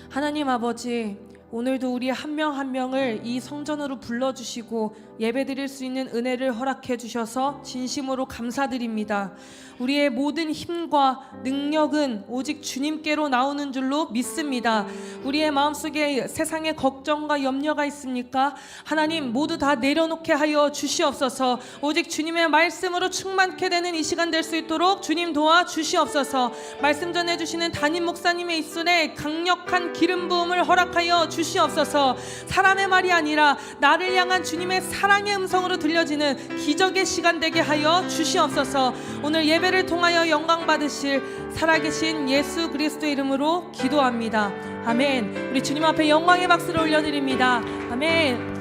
하나님 아버지, 오늘도 우리 한 명 한 명을 이 성전으로 불러주시고 예배드릴 수 있는 은혜를 허락해 주셔서 진심으로 감사드립니다. 우리의 모든 힘과 능력은 오직 주님께로 나오는 줄로 믿습니다. 우리의 마음속에 세상의 걱정과 염려가 있습니까? 하나님 모두 다 내려놓게 하여 주시옵소서. 오직 주님의 말씀으로 충만케 되는 이 시간 될 수 있도록 주님 도와 주시옵소서. 말씀 전해주시는 담임 목사님의 입술에 강력한 기름 부음을 허락하여 주시옵소서. 사람의 말이 아니라 나를 향한 주님의 사랑의 음성으로 들려지는 기적의 시간 되게 하여 주시옵소서. 오늘 예배를 통하여 영광 받으실 살아계신 예수 그리스도의 이름으로 기도합니다. 아멘. 우리 주님 앞에 영광의 박수를 올려드립니다. 아멘.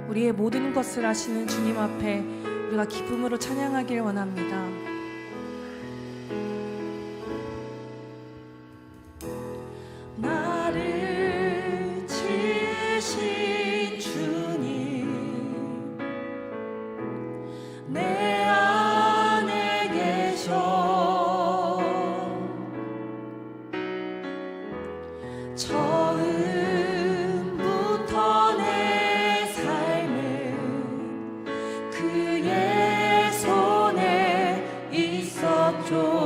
우리의 모든 것을 아시는 주님 앞에 우리가 기쁨으로 찬양하길 원합니다. 나를 지으신 주님, 내 안에 계셔. 처음부터 내 삶은 그의 손에 있었죠.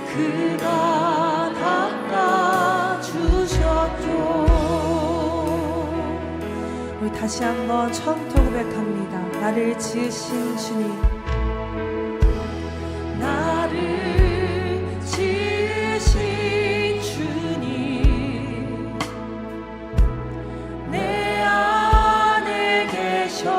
그가 닦아주셨죠. 우리 다시 한번 처음부터 고백합니다. 나를 지으신 주님, 나를 지으신 주님, 내 안에 계셔.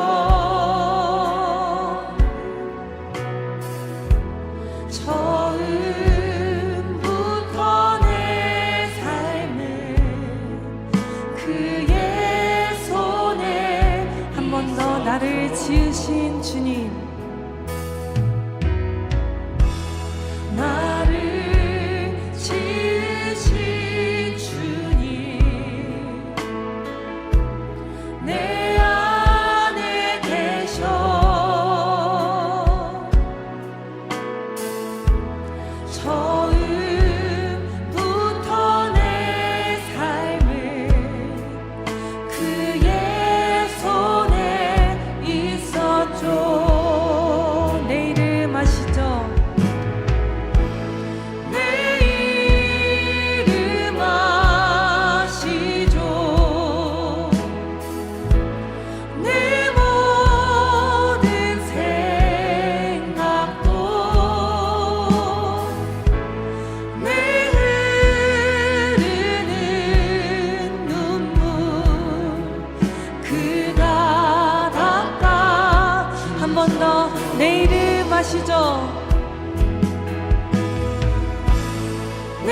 나를 지으신 주님, 나를 지으신 주님, 내 안에 계셔. 처음부터 내 삶을 그의 내 이름 아시죠? 내 이름 아시죠? 내 모든 생각도 내 흐르는 눈물 그가 닦아. 한 번 더 내 이름 아시죠? 내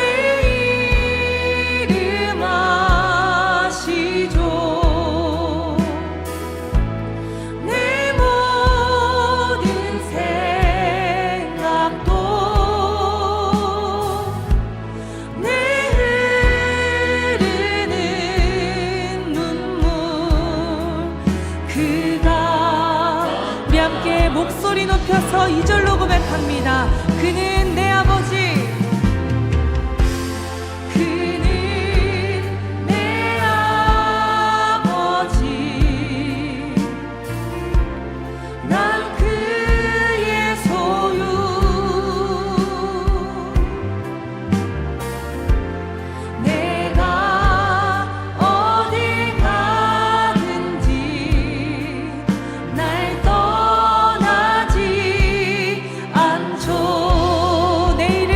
이름 아시죠? 내 모든 생각도 내 흐르는 눈물 그가. 우리 함께 목소리 높여서 2절로 고백합니다. 그는 내 아버지, 그는 내 아버지, 난 그의 소유. 내가 어딜 가든지 날 떠나지 않죠. 내 이름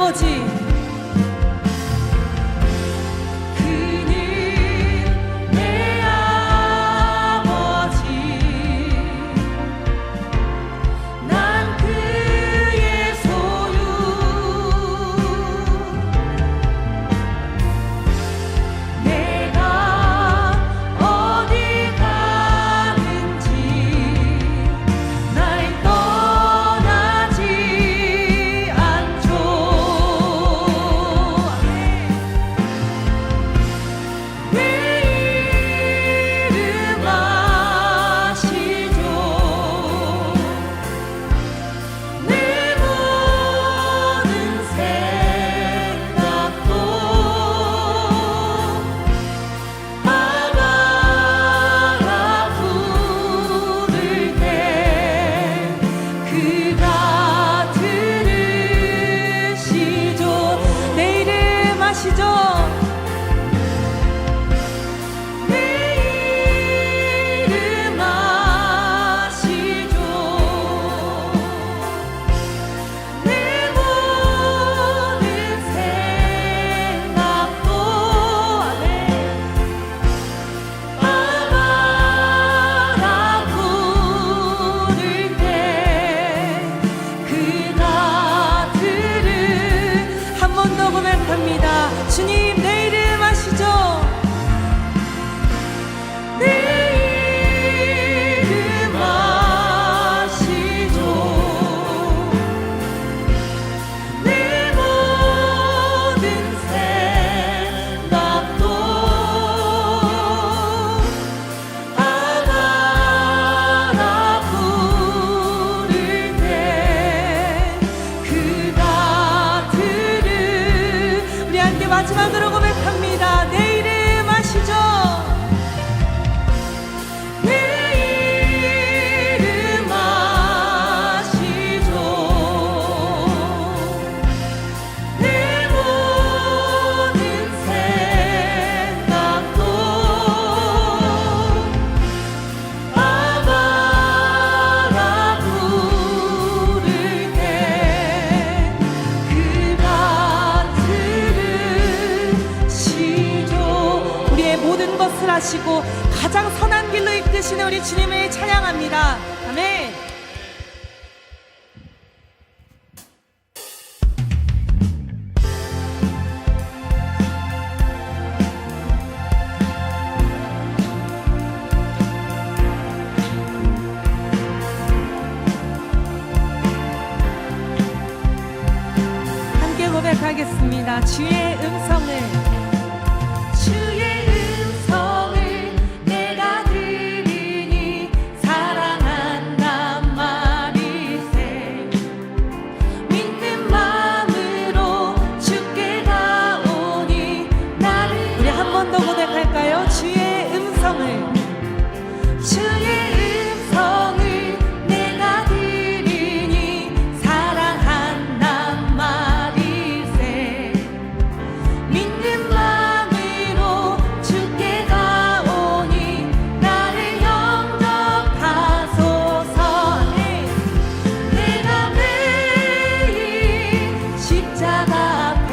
아버지, 주님 내 이름 아시죠? 내 이름 아시죠? 내 모든 생각도 아바라 부를 때 그가 우리 함께 마지막으로 고백합니다. 내 이름 아시죠? 내 이름 아시죠? 내 모든 생각도 아바라 부를 때 그가 우리의 모든 것을 아시고 가장 선한 길로 이끄시는 우리 주님을 찬양합니다. 아멘. 함께 고백하겠습니다. 주의 음성을 내가 들으니 사랑한단 말이세. 믿는 마음으로 주께 가오니 나를. 우리 한 번 더 고백할까요? 주의 음성을 내가 들으니 사랑한단 말이세. 믿는 마음으로 주께 가오니 나를 영접하소서. 내가 매일 십자가 앞에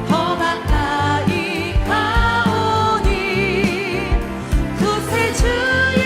더 가까이 가오니 구세주의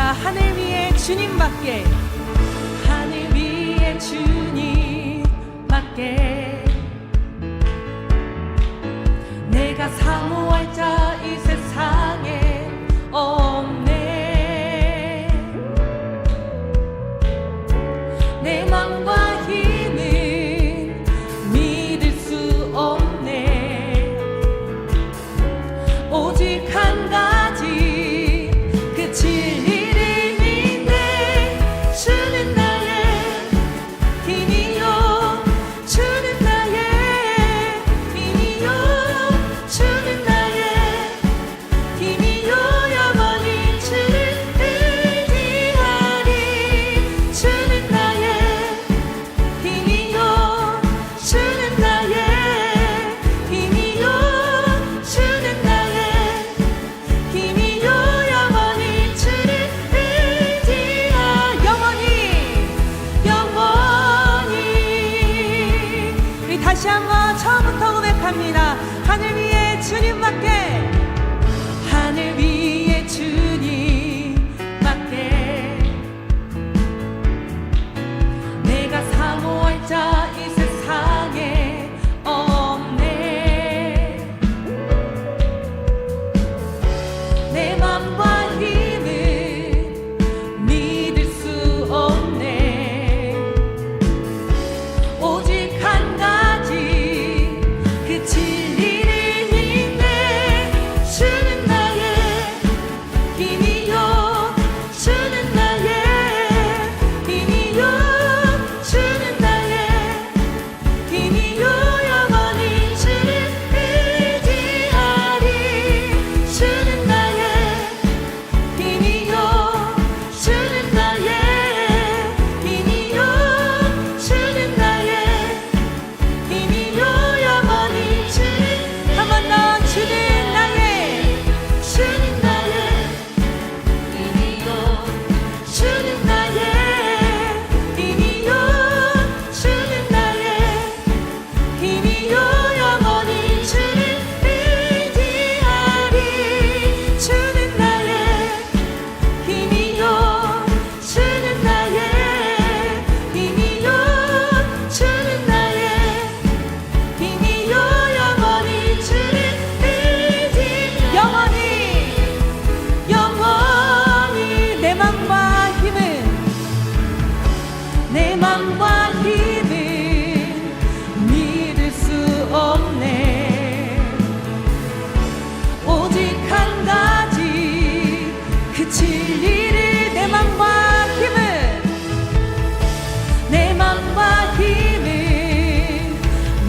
고백합니다. 하늘 위에 주님밖에, 하늘 위에 주님밖에 내가 사모할 자 이 세상에 없네. 내 맘과 힘은 믿을 수 없네. 오직 한 가지 그 진리를 믿네. 주는 나의 힘이요, 주는 나의 힘이요, 주는 나의 힘이요. 영원히 주를 의지하리. 주는 나의 힘이요, 주는 나의 힘이요, 주는 나의 힘이요. 영원히 주를 의지하. 영원히 우리 다시 한번 처음부터 고백합니다. 하늘 위에 주님밖에, 하늘 위에 주님밖에 내가 사모할 자 이 세상에 없네. 내 맘과 힘은 믿을 수 없네. 오직 한 가지 그 진리를 믿네. 주는 나의 힘이요, 주는 나의 힘이요, 주는 나의 힘이요. 영원히 주를 의지하리. 주는 나의 힘이요, 주는 나의 힘이요, 주는 나의 힘이요. 영원히 주를 한 번 더. 주는 나의, 주는 나의 힘이요, 주는 나의 힘이요, 주는 나의 힘이요. 영원히 주를 의지하리. 주는 나의 힘이요, 주는 나의 힘이요, 주는 나의 힘이요. 영원히 주를 의지. 영원히 내 맘과 힘은, 내 맘과 힘은 믿을 수 없네. 오직 한 가지 그 진리를, 내 맘과 힘은, 내 맘과 힘은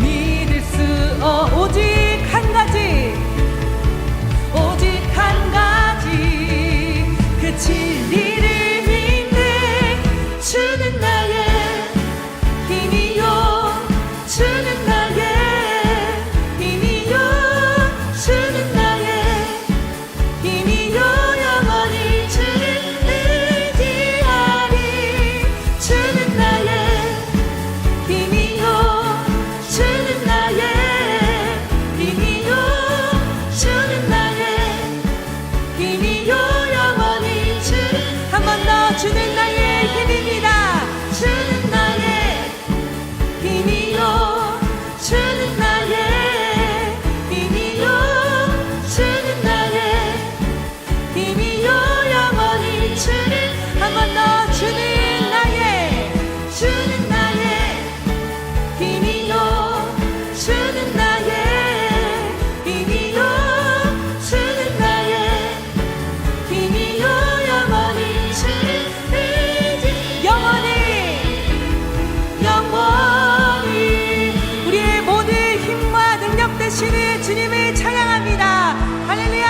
믿을 수 오직 한 가지, 오직 한 가지 그 진리를 믿네. 주는 나의 힘이요, 주는 나의 힘이요, 주는 나의 힘이요. 영원히 주를 의지하리. 주는 나의 힘이요, 주는 나의 힘이요, 주는 나의 힘이요. 영원히 주를 한 번 더. 주는 나의 힘입니다. 주는 나의 힘이요, 주는 나의 힘이요, 주는 나의 힘이요. 영원히 주를 한 번 더. 주는 나의, 주는 나의 힘이요, 주는 나의 힘이요, 주는 나의 힘이요. 영원히 주를 의지. 영원히 우리의 모든 힘과 능력 되시는 주님을 찬양합니다. 할렐루야.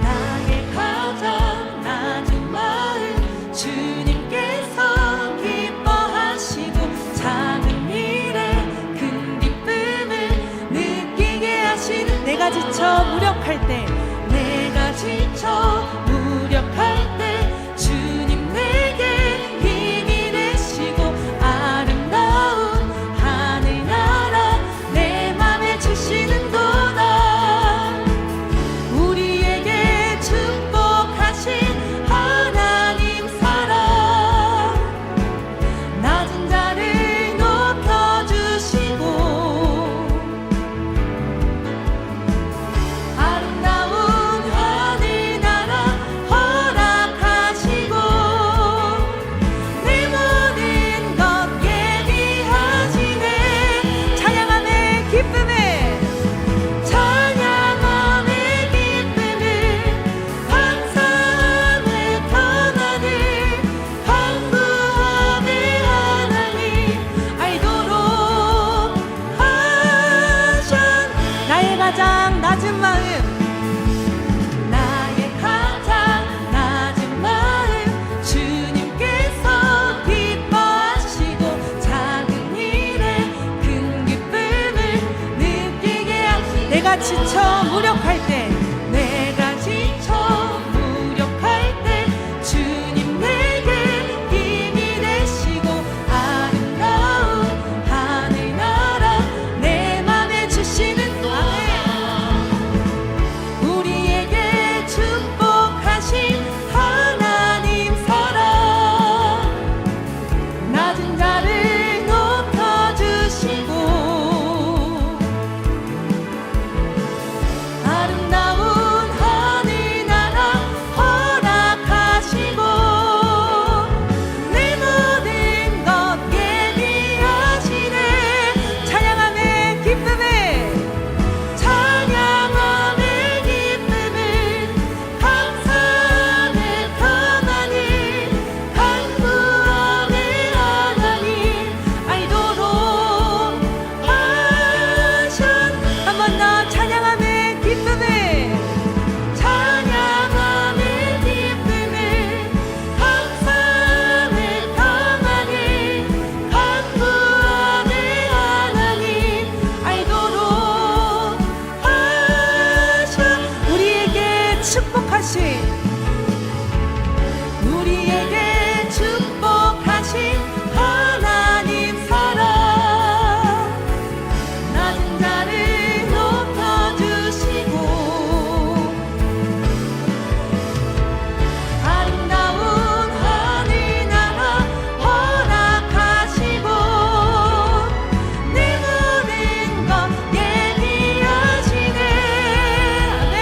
나의 가장 낮은 마음 주님께서 기뻐하시고 작은 일에 큰 기쁨을 느끼게 하시는. 내가 지쳐 무력할 때, 지쳐 무력할 때 내가 지쳐 무력할 때 주님 내게 힘이 되시고 아름다운 하늘나라 내 맘에 주시는 우리에게 축복하신 하나님 사랑 낮은 자를 높여주시고 아름다운 하늘나라 허락하시고 내 모든 것 예비하시네 찬양함의 기쁨을 찬양함의 기쁨을 감사함의 평안을 간구함의 하나님 알도록 하셨 한 번 더 찬양함의 기쁨을 찬양함의 기쁨을 감사함의 평안을 간구함의 하나님 알도록 하셨 우리에게 축복하신 하나님 사랑 낮은 자를 높여주시고 아름다운 하늘나라 허락하시고 내 모든 것 예비하시네 아멘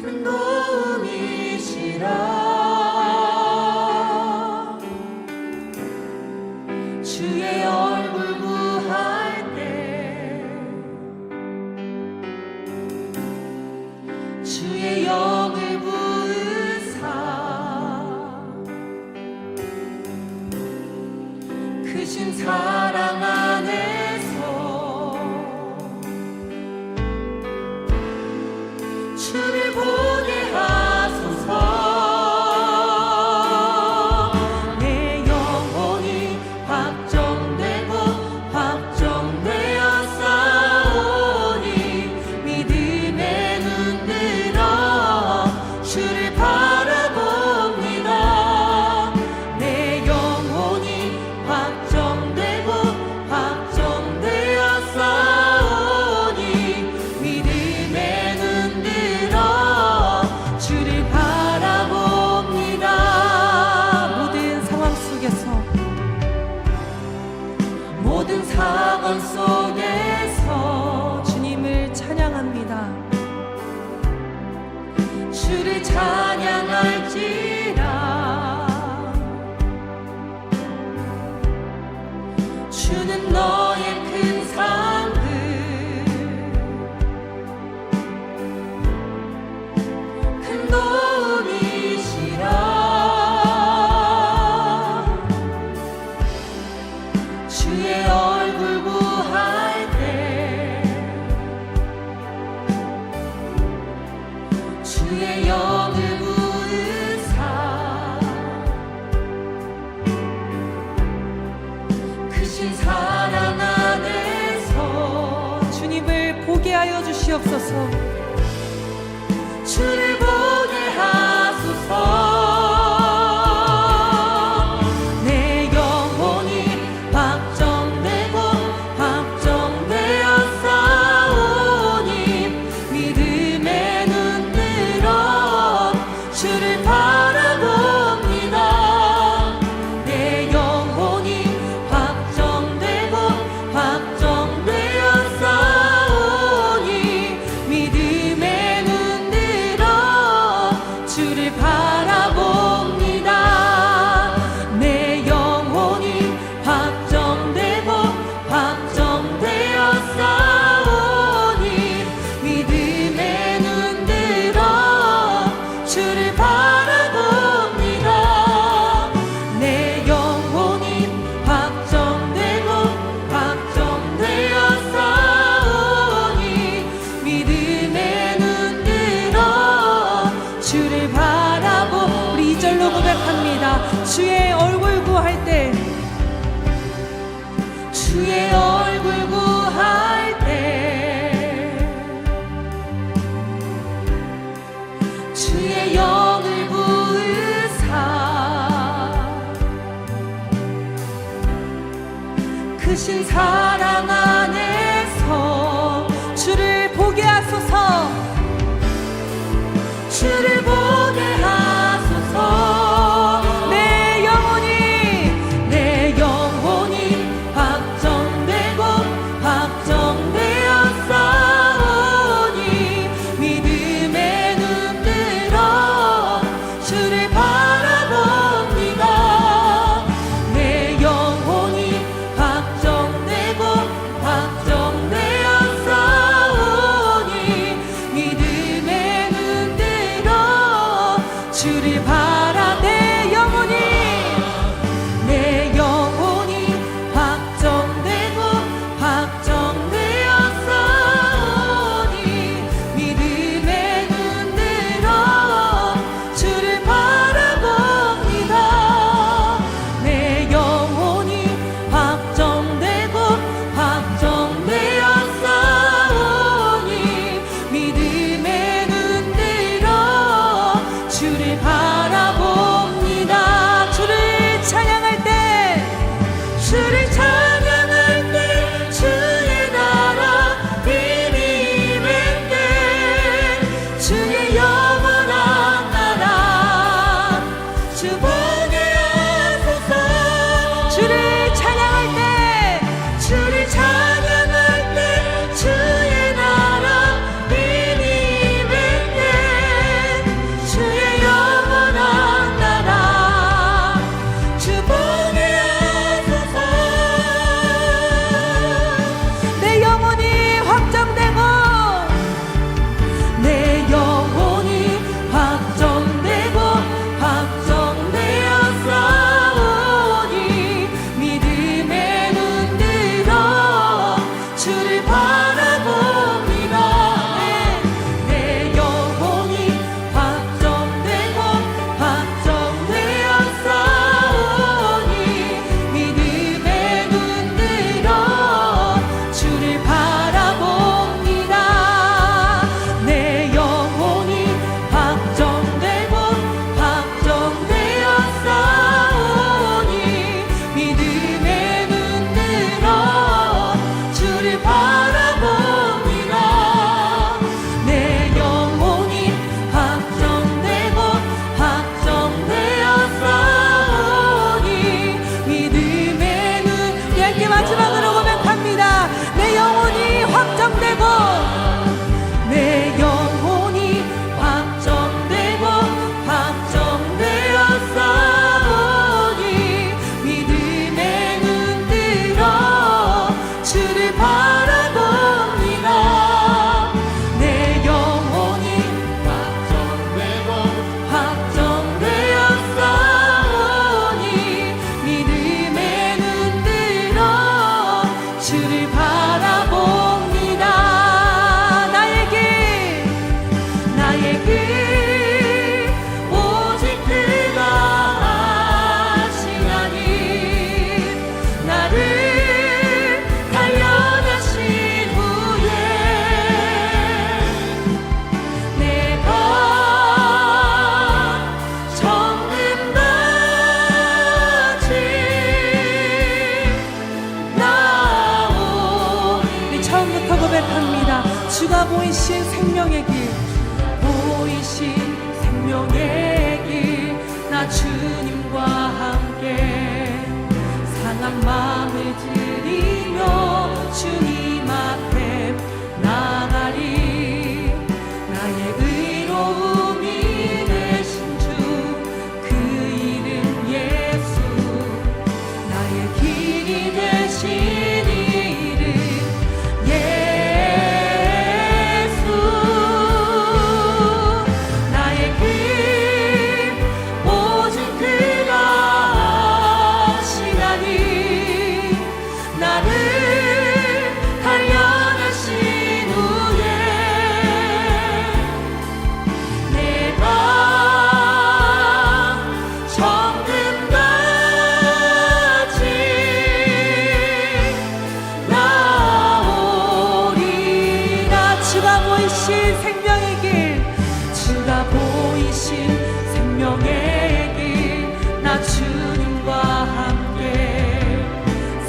큰 도움이시라. 주의 얼굴 구할 때 주의 영을 부으사 크신 사랑 안에서 주를 보게 하소서. 내 영혼이 확정되고 확정되어 싸우니 믿음의 눈 들어 주를 바라봅니다. 내 영혼이 확정되고 확정되어 싸우니 믿음의 눈 들어 주를 바라봅니다. 모든 상황 속에서 모든 상황 속에서 주님을 찬양합니다. 주를 찬양할지라. 주는 너의 큰 상급 큰 도움이시라. 주의 얼굴 구할 때 주의 영을 부으사 크신 사랑 안에서 주님을 보게 하여 주시옵소서. 주를 보게 하소서. 내 영혼이 확정되고 확정되어 싸우니 믿음의 눈 들어 주를 바라봅니다. 내 영혼이 확정되고 확정되어 싸우니 믿음의 눈 들어 주를 바라봅니다. 내 영혼이 확정되고 확정되어 싸우니 믿음의 눈 들어 주를 바라봅니다. 내 영혼이 확정되고 확정되어 싸우니 믿음의 눈 들어 주를 바라보. 우리 2절로 고백합니다. 주의 얼굴 구할 때 주의 얼굴 구할 때 주의 영을 부으사 크신 사랑 안에서 주를 보게 하소서. 주를 보게 하소서. 내 영혼이 확정되고 확정되어 싸우니 믿음의 눈 들어 주를 바라봅니다. 내 영혼이 확정되고 확정되어 싸우니 보이신 생명의 길, 보이신 생명의 길, 나 주님과 함께 상한 마음을 드리며 주님 앞에 나가리. 나의 의로움이 되신 주, 그 이름 예수. 나의 길이 되신 이름 예수. 나의 길 오직 그가 하시나니. 나를 단련하신 후에 내가 정금같이 나오리라. 주가 보이신 생명의 길, 주가 보이신 생명의 길, 나 주님과 함께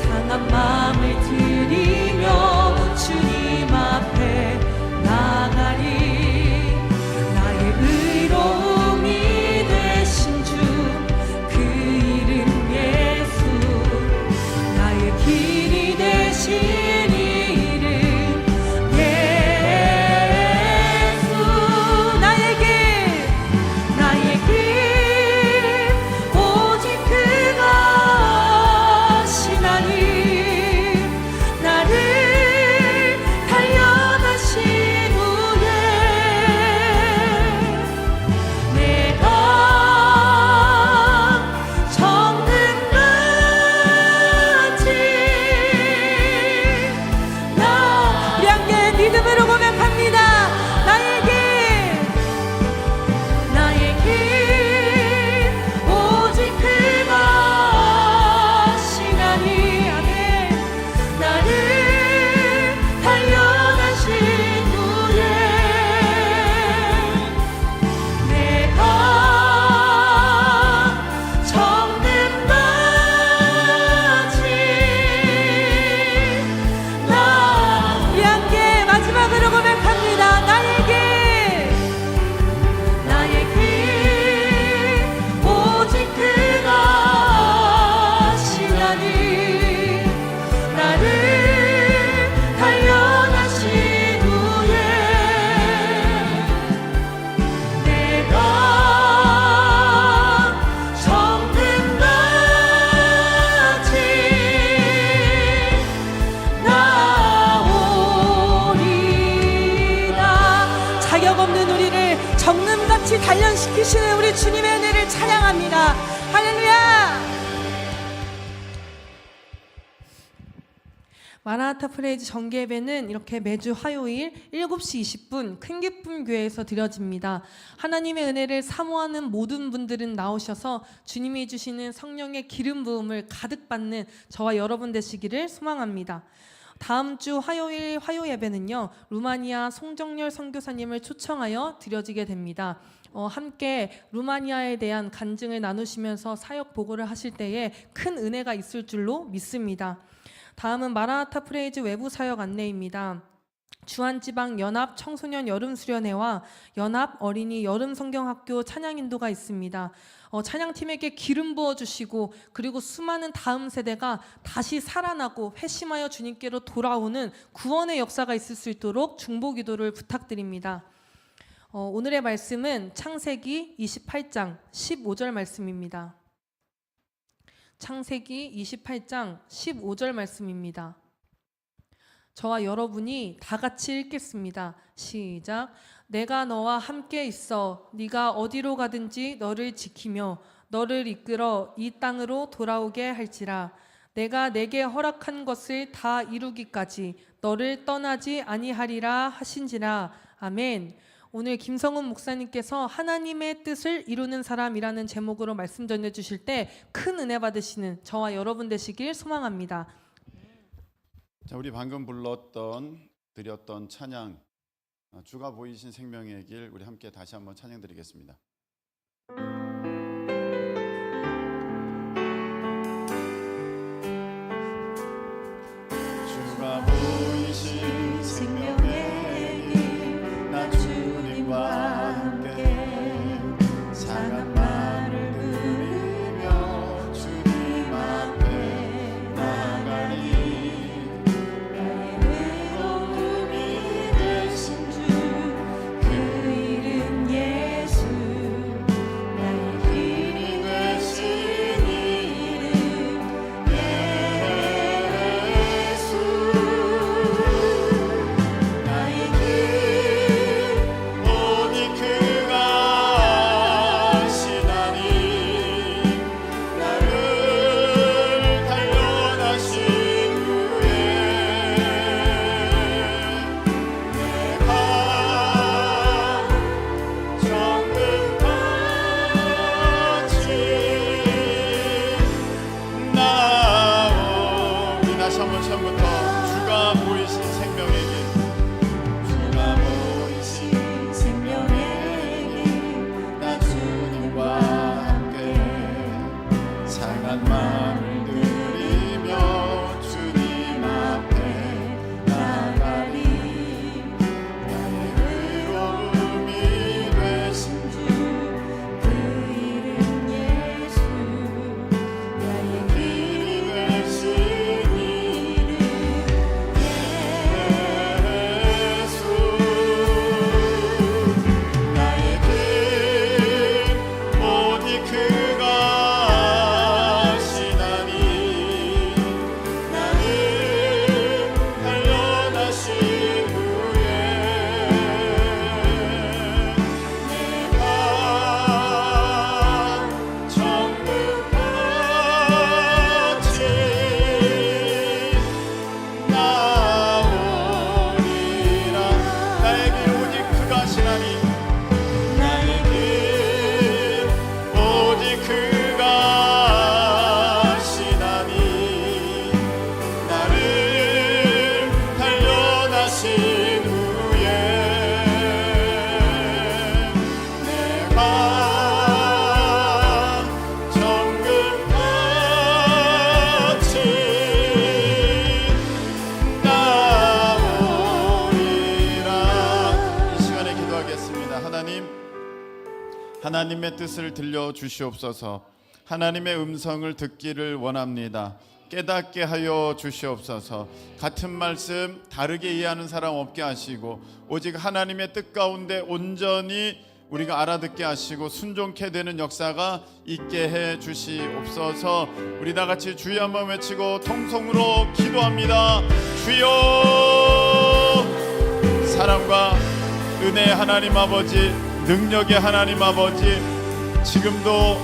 상한 마음을 드리며 주님 앞에 나가리. 나의 의로움이 되신 주, 그 이름 예수. 나의 길이 되신 이름 예수. 나의 길 오직 그가 하시나니. 나를 단련하신 후에 내가 정금같이 우리 함께 믿음으로 고백합니다. 나의 길, 오직 그가 하시나니. 아멘. 나를 단련하신 후에 내가 정금같이 우리 함께 마지막으로 고백합니다. 나의 길, 오직 그가 하시나니. 나를 단련하신 후에 내가 정금같이 나오리라. 자격 없는 우리를 정금같이 단련시키시는 우리 주님의 은혜를 찬양합니다. 할렐루야! 마라나타 프레이즈 정기예배는 이렇게 매주 화요일 7시 20분 큰 기쁨 교회에서 드려집니다. 하나님의 은혜를 사모하는 모든 분들은 나오셔서 주님이 주시는 성령의 기름 부음을 가득 받는 저와 여러분 되시기를 소망합니다. 다음 주 화요일 화요 예배는요, 루마니아 송정열 선교사님을 초청하여 드려지게 됩니다. 함께 루마니아에 대한 간증을 나누시면서 사역 보고를 하실 때에 큰 은혜가 있을 줄로 믿습니다. 다음은 마라나타 프레이즈 외부 사역 안내입니다. 주한지방 연합 청소년 여름 수련회와 연합 어린이 여름 성경학교 찬양 인도가 있습니다. 찬양팀에게 기름 부어 주시고, 그리고 수많은 다음 세대가 다시 살아나고 회심하여 주님께로 돌아오는 구원의 역사가 있을 수 있도록 중보 기도를 부탁드립니다. 오늘의 말씀은 창세기 28장 15절 말씀입니다. 창세기 28장 15절 말씀입니다. 저와 여러분이 다 같이 읽겠습니다. 시작. 내가 너와 함께 있어 네가 어디로 가든지 너를 지키며 너를 이끌어 이 땅으로 돌아오게 할지라. 내가 내게 허락한 것을 다 이루기까지 너를 떠나지 아니하리라 하신지라. 아멘. 오늘 김성훈 목사님께서 하나님의 뜻을 이루는 사람이라는 제목으로 말씀 전해주실 때 큰 은혜 받으시는 저와 여러분 되시길 소망합니다. 자, 우리 방금 드렸던 찬양, 주가 보이신 생명의 길, 우리 함께 다시 한번 찬양 드리겠습니다. 주가 보이신 생명의 길, 하나님의 뜻을 들려 주시옵소서. 하나님의 음성을 듣기를 원합니다. 깨닫게 하여 주시옵소서. 같은 말씀 다르게 이해하는 사람 없게 하시고 오직 하나님의 뜻 가운데 온전히 우리가 알아듣게 하시고 순종케 되는 역사가 있게 해 주시옵소서. 우리 다 같이 주여 한번 외치고 통성으로 기도합니다. 주여. 사랑과 은혜의 하나님 아버지, 능력의 하나님 아버지, 지금도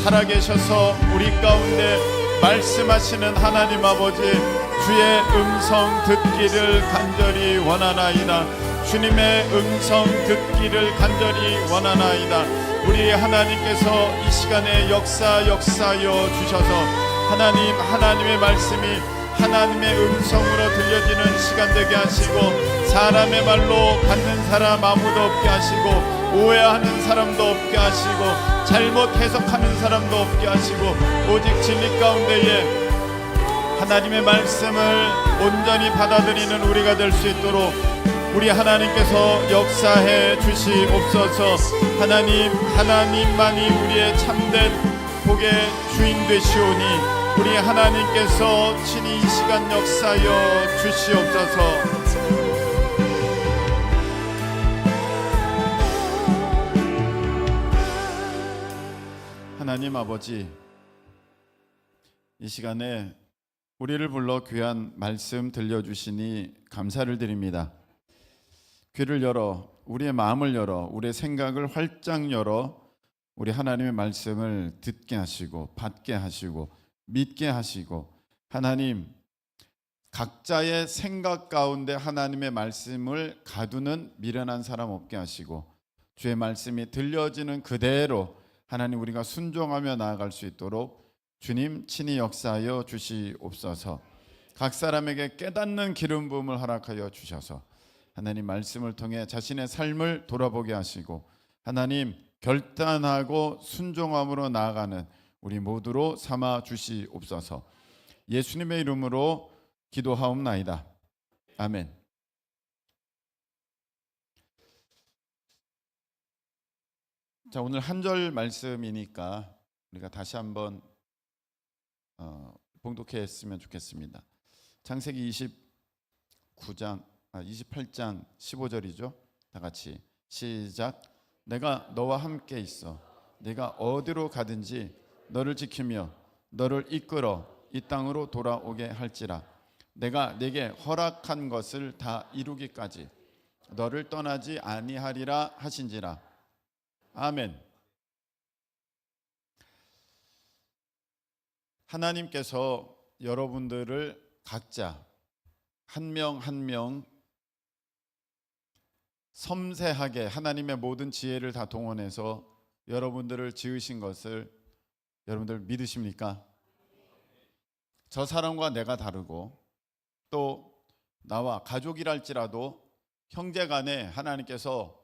살아계셔서 우리 가운데 말씀하시는 하나님 아버지, 주의 음성 듣기를 간절히 원하나이다. 주님의 음성 듣기를 간절히 원하나이다. 우리 하나님께서 이 시간에 역사하여 주셔서 하나님의 말씀이 하나님의 음성으로 들려지는 시간 되게 하시고 사람의 말로 받는 사람 아무도 없게 하시고 오해하는 사람도 없게 하시고 잘못 해석하는 사람도 없게 하시고 오직 진리 가운데에 하나님의 말씀을 온전히 받아들이는 우리가 될 수 있도록 우리 하나님께서 역사해 주시옵소서. 하나님만이 우리의 참된 복의 주인 되시오니 우리 하나님께서 친히 이 시간 역사하여 주시옵소서. 하나님 아버지, 이 시간에 우리를 불러 귀한 말씀 들려주시니 감사를 드립니다. 귀를 열어 우리의 마음을 열어 우리의 생각을 활짝 열어 우리 하나님의 말씀을 듣게 하시고 받게 하시고 믿게 하시고 하나님 각자의 생각 가운데 하나님의 말씀을 가두는 미련한 사람 없게 하시고 주의 말씀이 들려지는 그대로 하나님 우리가 순종하며 나아갈 수 있도록 주님 친히 역사하여 주시옵소서. 각 사람에게 깨닫는 기름 부음을 허락하여 주셔서 하나님 말씀을 통해 자신의 삶을 돌아보게 하시고 하나님 결단하고 순종함으로 나아가는 우리 모두로 삼아 주시옵소서. 예수님의 이름으로 기도하옵나이다. 아멘. 자, 오늘 한 절 말씀이니까 우리가 다시 한번 봉독했으면 좋겠습니다. 창세기 28장 15절이죠. 다 같이 시작. 내가 너와 함께 있어 네가 어디로 가든지 너를 지키며 너를 이끌어 이 땅으로 돌아오게 할지라. 내가 네게 허락한 것을 다 이루기까지 너를 떠나지 아니하리라 하신지라. 아멘. 하나님께서 여러분들을 각자 한 명 한 명 섬세하게 하나님의 모든 지혜를 다 동원해서 여러분들을 지으신 것을 여러분들 믿으십니까? 저 사람과 내가 다르고 또 나와 가족이랄지라도 형제간에 하나님께서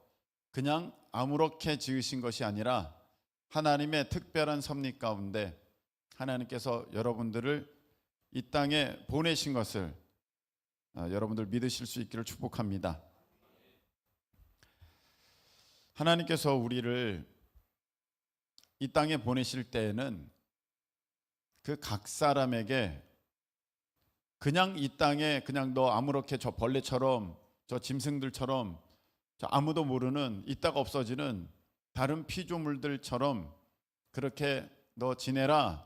그냥 아무렇게 지으신 것이 아니라 하나님의 특별한 섭리 가운데 하나님께서 여러분들을 이 땅에 보내신 것을 여러분들 믿으실 수 있기를 축복합니다. 하나님께서 우리를 이 땅에 보내실 때에는 그 각 사람에게 그냥 이 땅에 그냥 너 아무렇게 저 벌레처럼 저 짐승들처럼 저 아무도 모르는 있다가 없어지는 다른 피조물들처럼 그렇게 너 지내라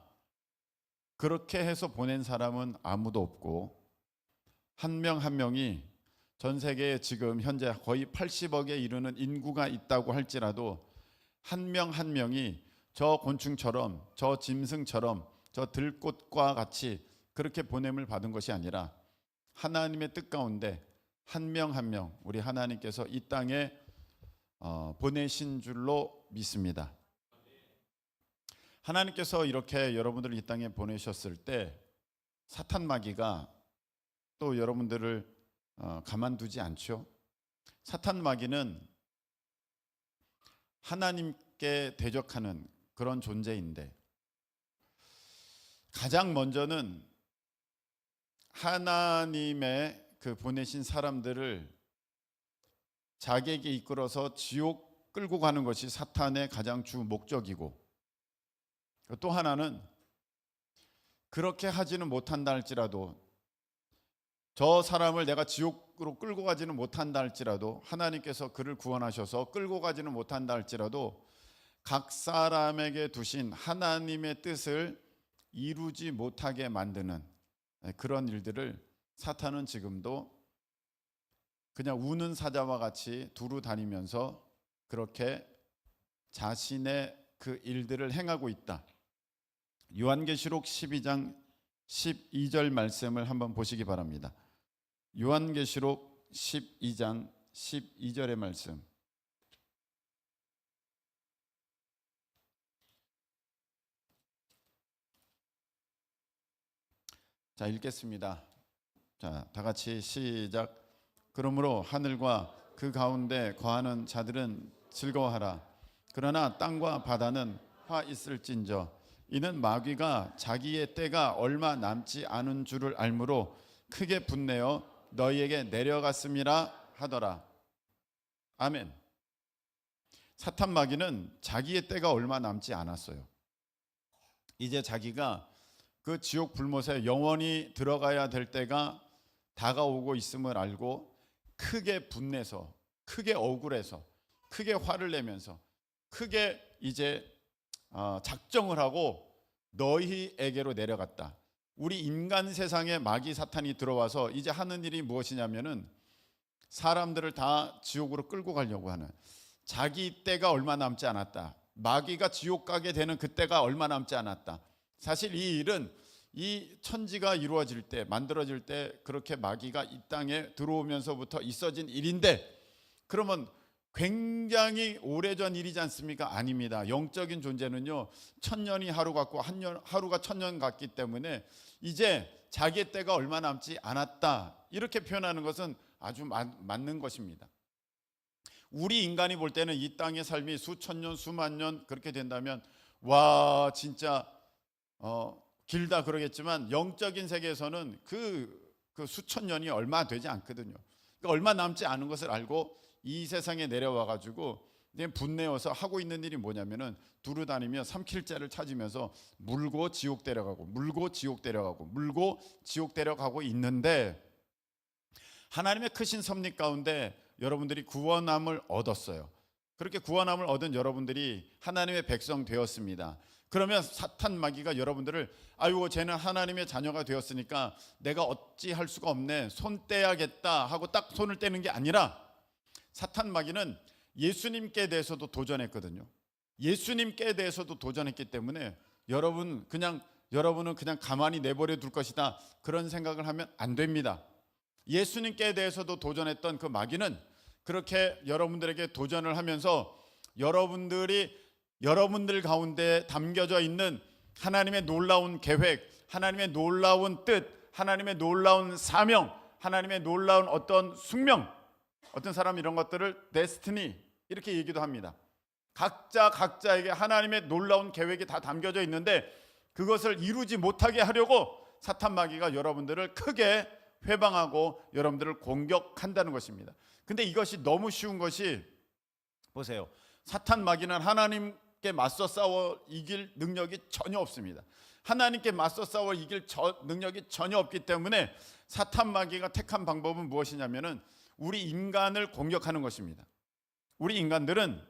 그렇게 해서 보낸 사람은 아무도 없고 한 명 한 명이 전 세계에 지금 현재 거의 80억에 이르는 인구가 있다고 할지라도 한 명 한 명이 저 곤충처럼 저 짐승처럼 저 들꽃과 같이 그렇게 보냄을 받은 것이 아니라 하나님의 뜻 가운데 한 명 한 명 우리 하나님께서 이 땅에 보내신 줄로 믿습니다. 하나님께서 이렇게 여러분들을 이 땅에 보내셨을 때 사탄 마귀가 또 여러분들을 가만두지 않죠. 사탄 마귀는 하나님께 대적하는 그런 존재인데 가장 먼저는 하나님의 그 보내신 사람들을 자기에게 이끌어서 지옥 끌고 가는 것이 사탄의 가장 주 목적이고, 또 하나는 그렇게 하지는 못한다 할지라도, 저 사람을 내가 지옥으로 끌고 가지는 못한다 할지라도, 하나님께서 그를 구원하셔서 끌고 가지는 못한다 할지라도 각 사람에게 두신 하나님의 뜻을 이루지 못하게 만드는 그런 일들을 사탄은 지금도 그냥 우는 사자와 같이 두루 다니면서 그렇게 자신의 그 일들을 행하고 있다. 요한계시록 12장 12절 말씀을 한번 보시기 바랍니다. 요한계시록 12장 12절의 말씀. 자, 읽겠습니다. 자, 다 같이 시작. 그러므로 하늘과 그 가운데 거하는 자들은 즐거워하라. 그러나 땅과 바다는 화 있을진저 이는 마귀가 자기의 때가 얼마 남지 않은 줄을 알므로 크게 분내어 너희에게 내려갔음이라 하더라. 아멘. 사탄 마귀는 자기의 때가 얼마 남지 않았어요. 이제 자기가 그 지옥 불못에 영원히 들어가야 될 때가 다가오고 있음을 알고 크게 분내서, 크게 억울해서, 크게 화를 내면서, 크게 이제 작정을 하고 너희에게로 내려갔다. 우리 인간 세상에 마귀 사탄이 들어와서 이제 하는 일이 무엇이냐면은 사람들을 다 지옥으로 끌고 가려고 하는, 자기 때가 얼마 남지 않았다. 마귀가 지옥 가게 되는 그때가 얼마 남지 않았다. 사실 이 일은 이 천지가 이루어질 때, 만들어질 때 그렇게 마귀가 이 땅에 들어오면서부터 있어진 일인데, 그러면 굉장히 오래전 일이지 않습니까? 아닙니다. 영적인 존재는요, 천년이 하루 같고 하루가 천년 같기 때문에 이제 자기의 때가 얼마 남지 않았다, 이렇게 표현하는 것은 아주 맞는 것입니다. 우리 인간이 볼 때는 이 땅의 삶이 수천 년, 수만 년 그렇게 된다면 와 진짜 길다 그러겠지만, 영적인 세계에서는 그 수천 년이 얼마 되지 않거든요. 그러니까 얼마 남지 않은 것을 알고 이 세상에 내려와 가지고 분내어서 하고 있는 일이 뭐냐면은 두루 다니며 삼킬자를 찾으면서 물고 지옥 데려가고, 물고 지옥 데려가고, 물고 지옥 데려가고 있는데, 하나님의 크신 섭리 가운데 여러분들이 구원함을 얻었어요. 그렇게 구원함을 얻은 여러분들이 하나님의 백성 되었습니다. 그러면 사탄 마귀가 여러분들을 아유 쟤는 하나님의 자녀가 되었으니까 내가 어찌할 수가 없네, 손 떼야겠다 하고 딱 손을 떼는 게 아니라, 사탄 마귀는 예수님께 대해서도 도전했거든요. 예수님께 대해서도 도전했기 때문에 여러분은 그냥 가만히 내버려 둘 것이다, 그런 생각을 하면 안 됩니다. 예수님께 대해서도 도전했던 그 마귀는 그렇게 여러분들에게 도전을 하면서 여러분들 가운데 담겨져 있는 하나님의 놀라운 계획, 하나님의 놀라운 뜻, 하나님의 놀라운 사명, 하나님의 놀라운 어떤 숙명, 어떤 사람은 이런 것들을 데스티니 이렇게 얘기도 합니다. 각자에게 하나님의 놀라운 계획이 다 담겨져 있는데 그것을 이루지 못하게 하려고 사탄 마귀가 여러분들을 크게 회방하고 여러분들을 공격한다는 것입니다. 근데 이것이 너무 쉬운 것이, 보세요. 사탄 마귀는 하나님께 맞서 싸워 이길 능력이 전혀 없습니다. 하나님께 맞서 싸워 이길 능력이 전혀 없기 때문에 사탄 마귀가 택한 방법은 무엇이냐면은 우리 인간을 공격하는 것입니다. 우리 인간들은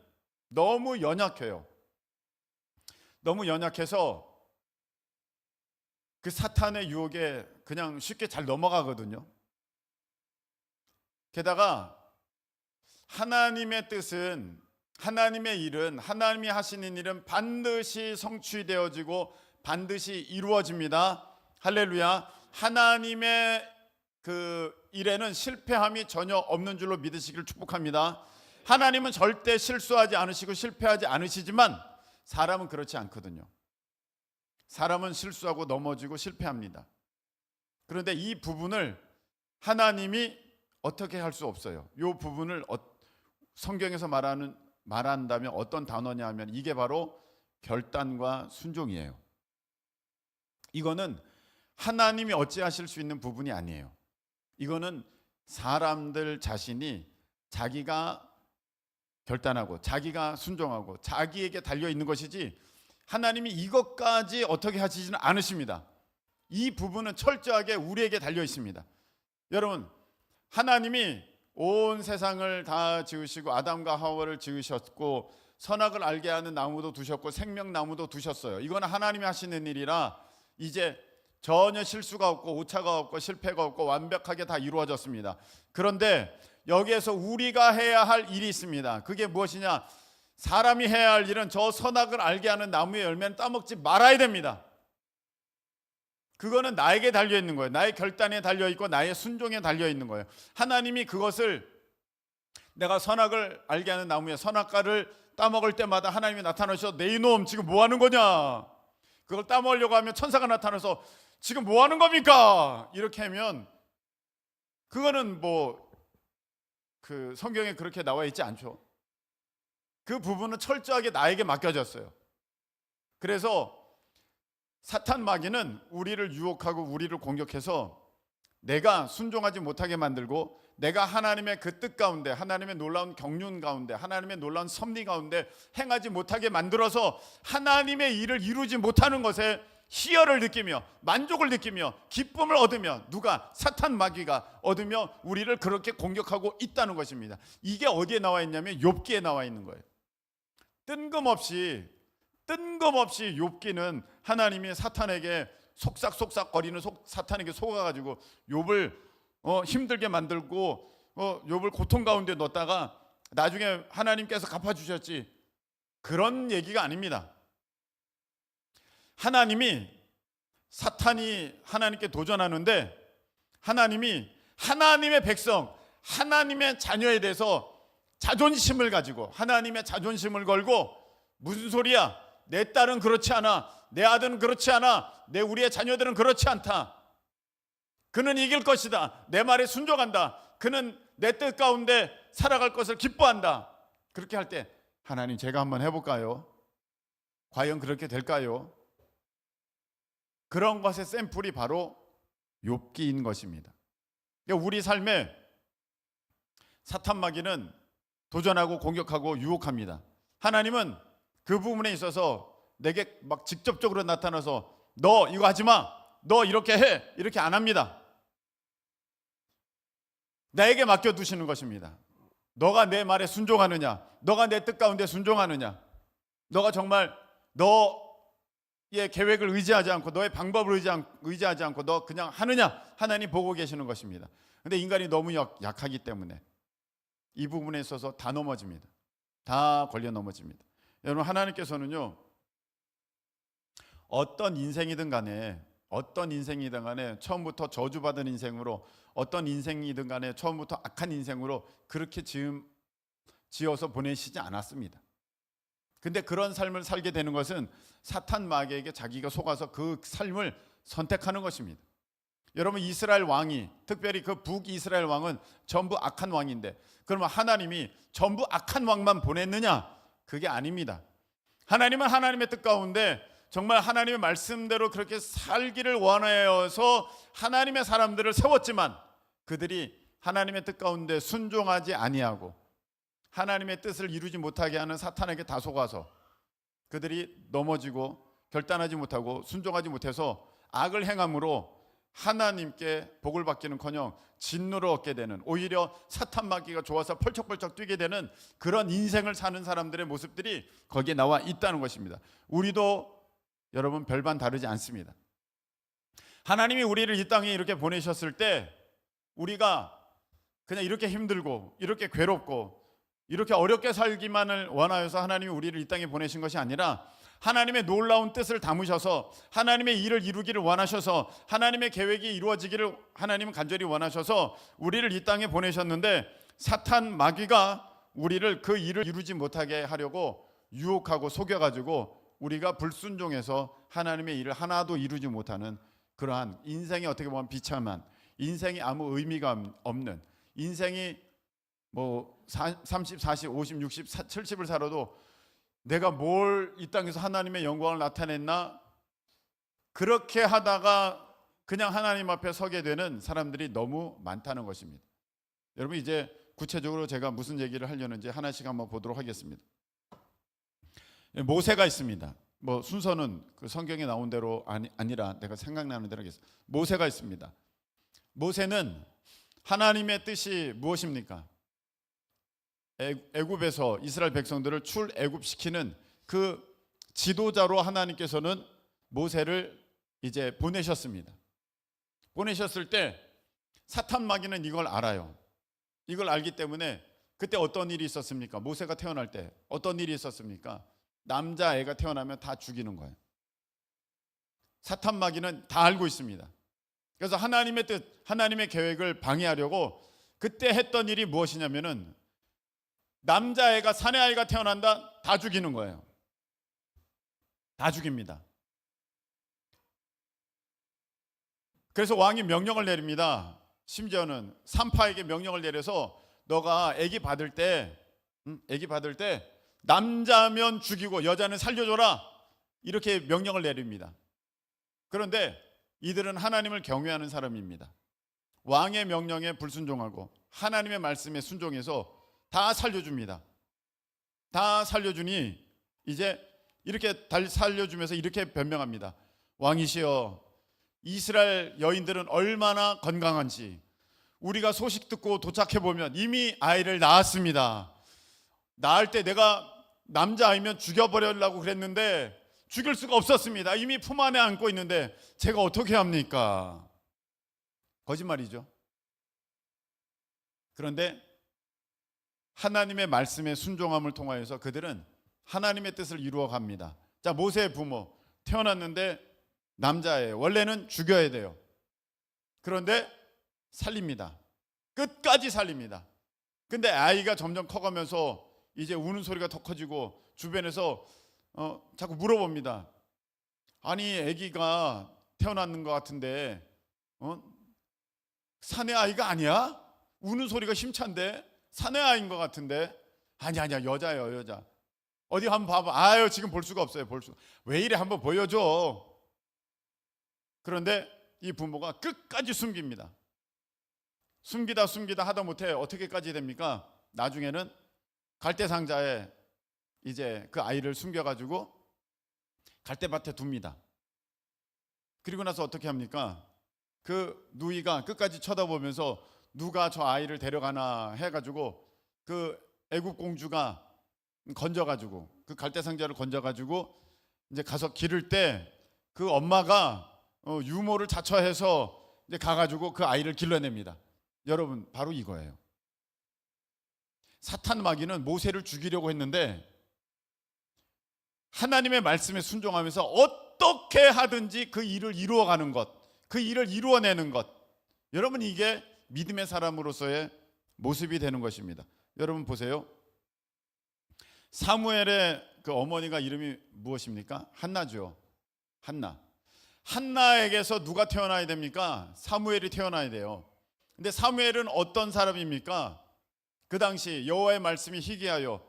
너무 연약해요. 너무 연약해서 그 사탄의 유혹에 그냥 쉽게 잘 넘어가거든요. 게다가 하나님의 뜻은, 하나님의 일은, 하나님이 하시는 일은 반드시 성취되어지고 반드시 이루어집니다. 할렐루야. 하나님의 그 일에는 실패함이 전혀 없는 줄로 믿으시길 축복합니다. 하나님은 절대 실수하지 않으시고 실패하지 않으시지만 사람은 그렇지 않거든요. 사람은 실수하고 넘어지고 실패합니다. 그런데 이 부분을 하나님이 어떻게 할 수 없어요. 이 부분을 성경에서 말한다면 어떤 단어냐 하면 이게 바로 결단과 순종이에요. 이거는 하나님이 어찌하실 수 있는 부분이 아니에요. 이거는 사람들 자신이 자기가 결단하고 자기가 순종하고 자기에게 달려 있는 것이지 하나님이 이것까지 어떻게 하시지는 않으십니다. 이 부분은 철저하게 우리에게 달려 있습니다. 여러분, 하나님이 온 세상을 다 지으시고 아담과 하와를 지으셨고 선악을 알게 하는 나무도 두셨고 생명나무도 두셨어요. 이건 하나님이 하시는 일이라 이제 전혀 실수가 없고 오차가 없고 실패가 없고 완벽하게 다 이루어졌습니다. 그런데 여기에서 우리가 해야 할 일이 있습니다. 그게 무엇이냐? 사람이 해야 할 일은 저 선악을 알게 하는 나무의 열매는 따먹지 말아야 됩니다. 그거는 나에게 달려 있는 거예요. 나의 결단에 달려 있고 나의 순종에 달려 있는 거예요. 하나님이 그것을 내가 선악을 알게 하는 나무의 선악과를 따먹을 때마다 하나님이 나타나셔서 내 이놈 지금 뭐 하는 거냐? 그걸 따먹으려고 하면 천사가 나타나서 지금 뭐 하는 겁니까? 이렇게 하면 그거는 그 성경에 그렇게 나와 있지 않죠. 그 부분은 철저하게 나에게 맡겨졌어요. 그래서 사탄 마귀는 우리를 유혹하고 우리를 공격해서 내가 순종하지 못하게 만들고 내가 하나님의 그 뜻 가운데 하나님의 놀라운 경륜 가운데 하나님의 놀라운 섭리 가운데 행하지 못하게 만들어서 하나님의 일을 이루지 못하는 것에 희열을 느끼며 만족을 느끼며 기쁨을 얻으며 누가? 사탄 마귀가 얻으며 우리를 그렇게 공격하고 있다는 것입니다. 이게 어디에 나와 있냐면 욥기에 나와 있는 거예요. 뜬금없이 욥기는 하나님이 사탄에게 속삭속삭거리는 사탄에게 속아가지고 욥을 힘들게 만들고 욥을 고통 가운데 넣었다가 나중에 하나님께서 갚아주셨지, 그런 얘기가 아닙니다. 하나님이 사탄이 하나님께 도전하는데 하나님이 하나님의 백성, 하나님의 자녀에 대해서 자존심을 가지고 하나님의 자존심을 걸고 무슨 소리야? 내 딸은 그렇지 않아. 내 아들은 그렇지 않아. 우리의 자녀들은 그렇지 않다. 그는 이길 것이다. 내 말에 순종한다. 그는 내 뜻 가운데 살아갈 것을 기뻐한다. 그렇게 할 때 하나님 제가 한번 해볼까요? 과연 그렇게 될까요? 그런 것의 샘플이 바로 욥기인 것입니다. 그러니까 우리 삶에 사탄 마귀는 도전하고 공격하고 유혹합니다. 하나님은 그 부분에 있어서 내게 막 직접적으로 나타나서 너 이거 하지 마, 너 이렇게 해, 이렇게 안 합니다. 나에게 맡겨두시는 것입니다. 너가 내 말에 순종하느냐, 너가 내 뜻 가운데 순종하느냐, 너가 정말 너의 계획을 의지하지 않고 너의 방법을 의지하지 않고 너 그냥 하느냐, 하나님 보고 계시는 것입니다. 근데 인간이 너무 약하기 때문에 이 부분에 있어서 다 넘어집니다. 다 걸려 넘어집니다. 여러분, 하나님께서는요, 어떤 인생이든 간에 처음부터 저주받은 인생으로, 어떤 인생이든 간에 처음부터 악한 인생으로 그렇게 지어서 보내시지 않았습니다. 근데 그런 삶을 살게 되는 것은 사탄 마귀에게 자기가 속아서 그 삶을 선택하는 것입니다. 여러분, 이스라엘 왕이, 특별히 그 북이스라엘 왕은 전부 악한 왕인데 그러면 하나님이 전부 악한 왕만 보냈느냐? 그게 아닙니다. 하나님은 하나님의 뜻 가운데 정말 하나님의 말씀대로 그렇게 살기를 원하여서 하나님의 사람들을 세웠지만 그들이 하나님의 뜻 가운데 순종하지 아니하고 하나님의 뜻을 이루지 못하게 하는 사탄에게 다 속아서 그들이 넘어지고 결단하지 못하고 순종하지 못해서 악을 행함으로 하나님께 복을 받기는커녕 진노를 얻게 되는, 오히려 사탄 마귀가 좋아서 펄쩍펄쩍 뛰게 되는 그런 인생을 사는 사람들의 모습들이 거기에 나와 있다는 것입니다. 우리도 여러분 별반 다르지 않습니다. 하나님이 우리를 이 땅에 이렇게 보내셨을 때 우리가 그냥 이렇게 힘들고 이렇게 괴롭고 이렇게 어렵게 살기만을 원하여서 하나님이 우리를 이 땅에 보내신 것이 아니라 하나님의 놀라운 뜻을 담으셔서 하나님의 일을 이루기를 원하셔서 하나님의 계획이 이루어지기를 하나님은 간절히 원하셔서 우리를 이 땅에 보내셨는데 사탄 마귀가 우리를 그 일을 이루지 못하게 하려고 유혹하고 속여가지고 우리가 불순종해서 하나님의 일을 하나도 이루지 못하는 그러한 인생이 어떻게 보면 비참한, 인생이 아무 의미가 없는, 인생이 30, 40, 50, 60, 70을 살아도 내가 뭘 이 땅에서 하나님의 영광을 나타냈나? 그렇게 하다가 그냥 하나님 앞에 서게 되는 사람들이 너무 많다는 것입니다. 여러분, 이제 구체적으로 제가 무슨 얘기를 하려는지 하나씩 한번 보도록 하겠습니다. 모세가 있습니다. 뭐 순서는 그 성경에 나온 대로 아니라 내가 생각나는 대로 하겠습니다. 모세가 있습니다. 모세는 하나님의 뜻이 무엇입니까? 애굽에서 이스라엘 백성들을 출애굽시키는 그 지도자로 하나님께서는 모세를 이제 보내셨습니다. 보내셨을 때 사탄 마귀는 이걸 알아요. 이걸 알기 때문에 그때 어떤 일이 있었습니까? 모세가 태어날 때 어떤 일이 있었습니까? 남자애가 태어나면 다 죽이는 거예요. 사탄 마귀는 다 알고 있습니다. 그래서 하나님의 뜻, 하나님의 계획을 방해하려고 그때 했던 일이 무엇이냐면은 남자애가 사내아이가 태어난다 다 죽이는 거예요. 다 죽입니다. 그래서 왕이 명령을 내립니다. 심지어는 산파에게 명령을 내려서 너가 아기 받을 때 남자면 죽이고 여자는 살려줘라 이렇게 명령을 내립니다. 그런데 이들은 하나님을 경외하는 사람입니다. 왕의 명령에 불순종하고 하나님의 말씀에 순종해서 다 살려줍니다. 다 살려주니 이제 이렇게 살려주면서 이렇게 변명합니다. 왕이시여, 이스라엘 여인들은 얼마나 건강한지 우리가 소식 듣고 도착해 보면 이미 아이를 낳았습니다. 낳을 때 내가 남자아이면 죽여버리려고 그랬는데 죽일 수가 없었습니다. 이미 품 안에 안고 있는데 제가 어떻게 합니까? 거짓말이죠. 그런데 하나님의 말씀에 순종함을 통하여서 그들은 하나님의 뜻을 이루어 갑니다. 자, 모세의 부모 태어났는데 남자예요. 원래는 죽여야 돼요. 그런데 살립니다. 끝까지 살립니다. 근데 아이가 점점 커가면서 이제 우는 소리가 더 커지고 주변에서 자꾸 물어봅니다. 아니 아기가 태어났는 것 같은데 사내 아이가 아니야? 우는 소리가 힘찬데 사내 아이인 것 같은데 아니야 여자예요 여자. 어디 한번 봐봐. 아유 지금 볼 수가 없어요. 왜 이래 한번 보여줘. 그런데 이 부모가 끝까지 숨깁니다. 숨기다 하다못해 어떻게까지 됩니까? 나중에는 갈대상자에 이제 그 아이를 숨겨가지고 갈대밭에 둡니다. 그리고 나서 어떻게 합니까? 그 누이가 끝까지 쳐다보면서 누가 저 아이를 데려가나 해가지고 그 애굽 공주가 건져가지고 그 갈대상자를 건져가지고 이제 가서 기를 때 그 엄마가 유모를 자처해서 이제 가가지고 그 아이를 길러냅니다. 여러분 바로 이거예요. 사탄 마귀는 모세를 죽이려고 했는데 하나님의 말씀에 순종하면서 어떻게 하든지 그 일을 이루어가는 것, 그 일을 이루어내는 것. 여러분 이게 믿음의 사람으로서의 모습이 되는 것입니다. 여러분 보세요. 사무엘의 그 어머니가 이름이 무엇입니까? 한나죠. 한나에게서 누가 태어나야 됩니까? 사무엘이 태어나야 돼요. 근데 사무엘은 어떤 사람입니까? 그 당시 여호와의 말씀이 희귀하여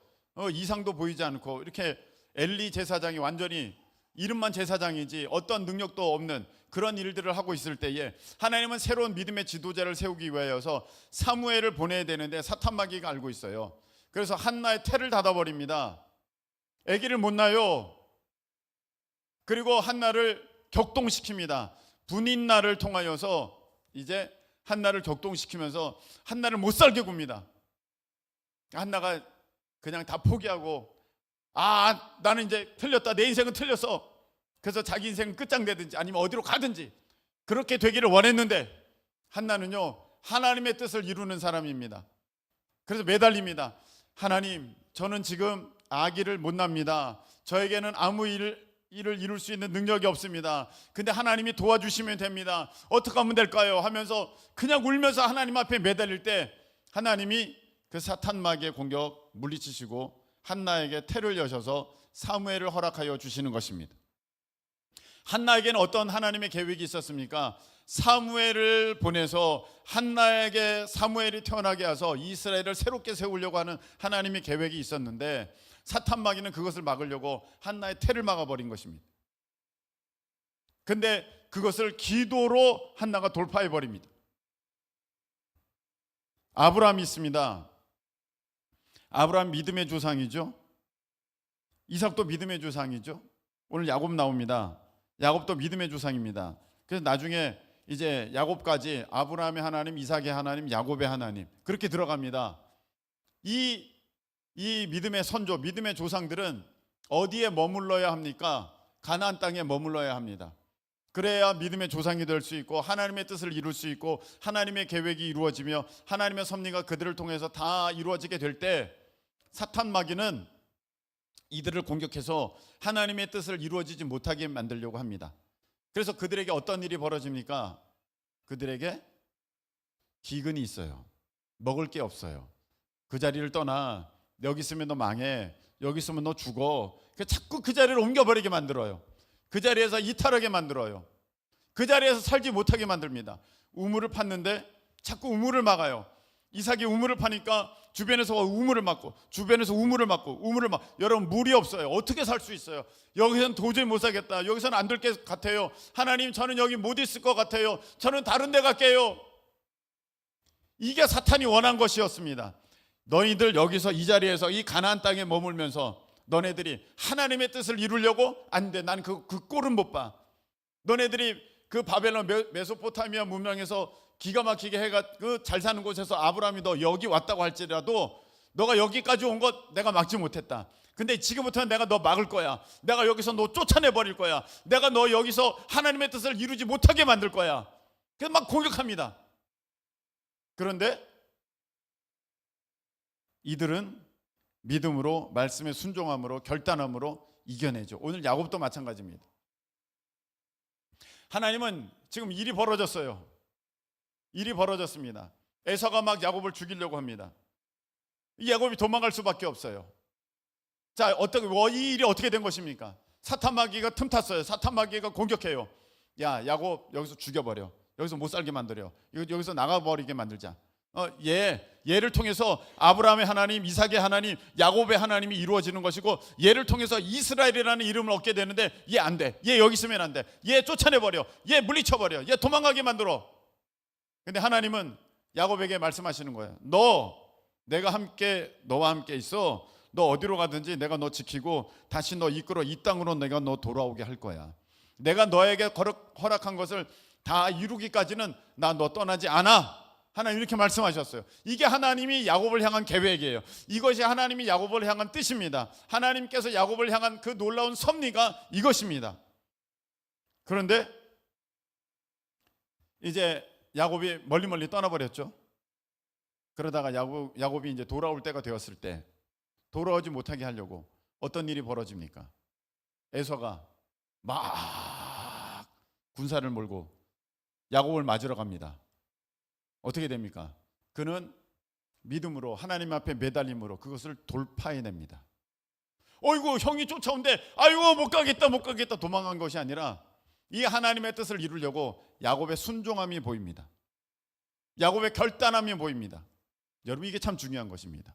이상도 보이지 않고 이렇게 엘리 제사장이 완전히 이름만 제사장이지 어떤 능력도 없는 그런 일들을 하고 있을 때에 하나님은 새로운 믿음의 지도자를 세우기 위하여서 사무엘을 보내야 되는데 사탄 마귀가 알고 있어요. 그래서 한나의 태를 닫아버립니다. 아기를 못 낳아요. 그리고 한나를 격동시킵니다. 분인날을 통하여서 이제 한나를 격동시키면서 한나를 못 살게 굽니다. 한나가 그냥 다 포기하고 나는 이제 틀렸다. 내 인생은 틀렸어. 그래서 자기 인생은 끝장내든지 아니면 어디로 가든지 그렇게 되기를 원했는데 한나는요 하나님의 뜻을 이루는 사람입니다. 그래서 매달립니다. 하나님, 저는 지금 아기를 못 낳습니다. 저에게는 아무 일을 이룰 수 있는 능력이 없습니다. 근데 하나님이 도와주시면 됩니다. 어떻게 하면 될까요? 하면서 그냥 울면서 하나님 앞에 매달릴 때 하나님이 그 사탄 마귀의 공격 물리치시고 한나에게 태를 여셔서 사무엘을 허락하여 주시는 것입니다. 한나에게는 어떤 하나님의 계획이 있었습니까? 사무엘을 보내서 한나에게 사무엘이 태어나게 해서 이스라엘을 새롭게 세우려고 하는 하나님의 계획이 있었는데 사탄 마귀는 그것을 막으려고 한나의 태를 막아버린 것입니다. 근데 그것을 기도로 한나가 돌파해버립니다. 아브라함이 있습니다. 아브라함 믿음의 조상이죠. 이삭도 믿음의 조상이죠. 오늘 야곱 나옵니다. 야곱도 믿음의 조상입니다. 그래서 나중에 이제 야곱까지 아브라함의 하나님, 이삭의 하나님, 야곱의 하나님 그렇게 들어갑니다. 이 믿음의 선조, 믿음의 조상들은 어디에 머물러야 합니까? 가나안 땅에 머물러야 합니다. 그래야 믿음의 조상이 될 수 있고 하나님의 뜻을 이룰 수 있고 하나님의 계획이 이루어지며 하나님의 섭리가 그들을 통해서 다 이루어지게 될 때 사탄 마귀는 이들을 공격해서 하나님의 뜻을 이루어지지 못하게 만들려고 합니다. 그래서 그들에게 어떤 일이 벌어집니까? 그들에게 기근이 있어요. 먹을 게 없어요. 그 자리를 떠나. 여기 있으면 너 망해. 여기 있으면 너 죽어. 자꾸 그 자리를 옮겨버리게 만들어요. 그 자리에서 이탈하게 만들어요. 그 자리에서 살지 못하게 만듭니다. 우물을 팠는데 자꾸 우물을 막아요. 이삭이 우물을 파니까 주변에서 우물을 막고 주변에서 우물을 막고 우물을 막. 여러분 물이 없어요. 어떻게 살 수 있어요? 여기서는 도저히 못 살겠다. 여기서는 안 될 것 같아요. 하나님 저는 여기 못 있을 것 같아요. 저는 다른 데 갈게요. 이게 사탄이 원한 것이었습니다. 너희들 여기서 이 자리에서 이 가나안 땅에 머물면서 너네들이 하나님의 뜻을 이루려고 안 돼. 난 그 꼴은 못 봐. 너네들이 그 바벨론 메소포타미아 문명에서 기가 막히게 해가 그 잘 사는 곳에서 아브라함이 너 여기 왔다고 할지라도 너가 여기까지 온 것 내가 막지 못했다. 근데 지금부터는 내가 너 막을 거야. 내가 여기서 너 쫓아내 버릴 거야. 내가 너 여기서 하나님의 뜻을 이루지 못하게 만들 거야. 그래서 막 공격합니다. 그런데 이들은 믿음으로 말씀에 순종함으로 결단함으로 이겨내죠. 오늘 야곱도 마찬가지입니다. 하나님은 지금 일이 벌어졌어요. 일이 벌어졌습니다. 에서가 막 야곱을 죽이려고 합니다. 이 야곱이 도망갈 수밖에 없어요. 자, 이 일이 어떻게 된 것입니까? 사탄 마귀가 틈탔어요. 사탄 마귀가 공격해요. 야, 야곱 여기서 죽여버려. 여기서 못 살게 만들어. 여기서 나가버리게 만들자. 얘를 통해서 아브라함의 하나님, 이삭의 하나님, 야곱의 하나님이 이루어지는 것이고 얘를 통해서 이스라엘이라는 이름을 얻게 되는데 얘 안 돼. 얘 여기 있으면 안 돼. 얘 쫓아내버려. 얘 물리쳐버려. 얘 도망가게 만들어. 근데 하나님은 야곱에게 말씀하시는 거예요. 내가 너와 함께 있어. 너 어디로 가든지 내가 너 지키고 다시 너 이끌어 이 땅으로 내가 너 돌아오게 할 거야. 내가 너에게 허락한 것을 다 이루기까지는 나 너 떠나지 않아. 하나님 이렇게 말씀하셨어요. 이게 하나님이 야곱을 향한 계획이에요. 이것이 하나님이 야곱을 향한 뜻입니다. 하나님께서 야곱을 향한 그 놀라운 섭리가 이것입니다. 그런데 이제 야곱이 멀리 떠나버렸죠. 그러다가 야곱이 이제 돌아올 때가 되었을 때 돌아오지 못하게 하려고 어떤 일이 벌어집니까? 에서가 막 군사를 몰고 야곱을 맞으러 갑니다. 어떻게 됩니까? 그는 믿음으로 하나님 앞에 매달림으로 그것을 돌파해냅니다. 어이구 형이 쫓아온대. 아이고 못 가겠다 도망간 것이 아니라 이 하나님의 뜻을 이루려고 야곱의 순종함이 보입니다. 야곱의 결단함이 보입니다. 여러분 이게 참 중요한 것입니다.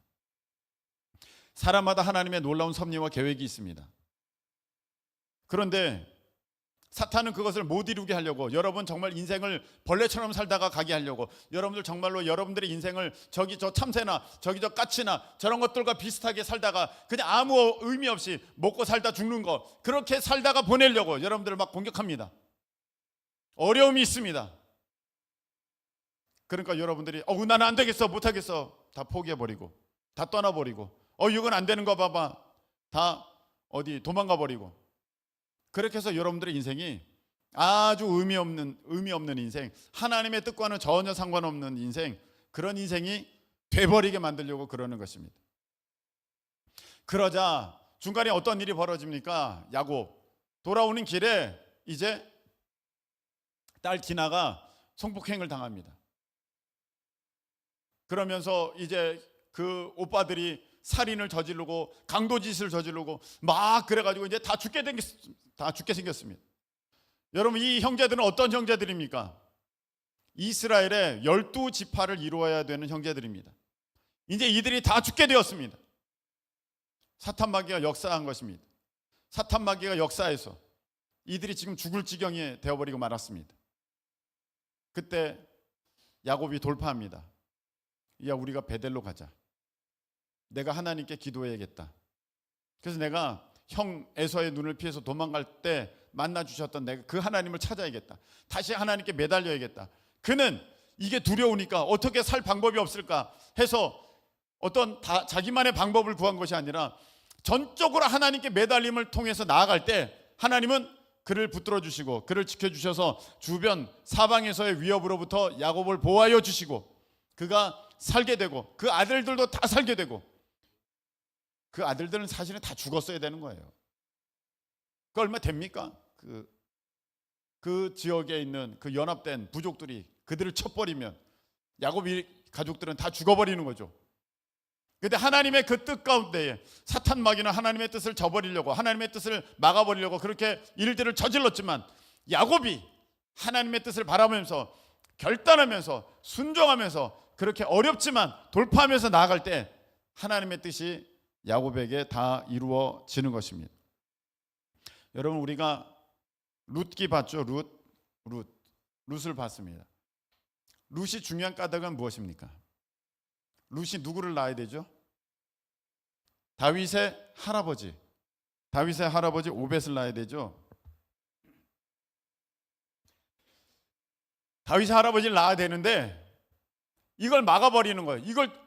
사람마다 하나님의 놀라운 섭리와 계획이 있습니다. 그런데 사탄은 그것을 못 이루게 하려고 여러분 정말 인생을 벌레처럼 살다가 가게 하려고 여러분들 정말로 여러분들의 인생을 저기 저 참새나 저기 저 까치나 저런 것들과 비슷하게 살다가 그냥 아무 의미 없이 먹고 살다 죽는 거 그렇게 살다가 보내려고 여러분들을 막 공격합니다. 어려움이 있습니다. 그러니까 여러분들이 나는 안 되겠어 못하겠어 다 포기해버리고 다 떠나버리고 이건 안 되는 거 봐봐 다 어디 도망가 버리고 그렇게 해서 여러분들의 인생이 아주 의미 없는 인생, 하나님의 뜻과는 전혀 상관없는 인생, 그런 인생이 돼버리게 만들려고 그러는 것입니다. 그러자 중간에 어떤 일이 벌어집니까? 야곱 돌아오는 길에 이제 딸 디나가 성폭행을 당합니다. 그러면서 이제 그 오빠들이 살인을 저지르고 강도짓을 저지르고 막 그래가지고 이제 다 죽게 생겼습니다. 여러분 이 형제들은 어떤 형제들입니까? 이스라엘의 12지파를 이루어야 되는 형제들입니다. 이제 이들이 다 죽게 되었습니다. 사탄 마귀가 역사한 것입니다. 사탄 마귀가 역사해서 이들이 지금 죽을 지경에 되어버리고 말았습니다. 그때 야곱이 돌파합니다. 야 우리가 베델로 가자. 내가 하나님께 기도해야겠다. 그래서 내가 형 에서의 눈을 피해서 도망갈 때 만나 주셨던 내가 그 하나님을 찾아야겠다. 다시 하나님께 매달려야겠다. 그는 이게 두려우니까 어떻게 살 방법이 없을까 해서 어떤 자기만의 방법을 구한 것이 아니라 전적으로 하나님께 매달림을 통해서 나아갈 때 하나님은 그를 붙들어 주시고 그를 지켜 주셔서 주변 사방에서의 위협으로부터 야곱을 보호하여 주시고 그가 살게 되고 그 아들들도 다 살게 되고 그 아들들은 사실은 다 죽었어야 되는 거예요. 그 얼마 됩니까? 그 지역에 있는 그 연합된 부족들이 그들을 쳐버리면 야곱이 가족들은 다 죽어버리는 거죠. 근데 하나님의 그 뜻 가운데에 사탄 마귀는 하나님의 뜻을 저버리려고 하나님의 뜻을 막아버리려고 그렇게 일들을 저질렀지만 야곱이 하나님의 뜻을 바라보면서 결단하면서 순종하면서 그렇게 어렵지만 돌파하면서 나아갈 때 하나님의 뜻이 야곱에게 다 이루어지는 것입니다. 여러분 우리가 룻기 봤죠? 룻을 봤습니다. 룻이 중요한 까닭은 무엇입니까? 룻이 누구를 낳아야 되죠? 다윗의 할아버지 오벳을 낳아야 되죠. 다윗의 할아버지를 낳아야 되는데 이걸 막아버리는 거예요.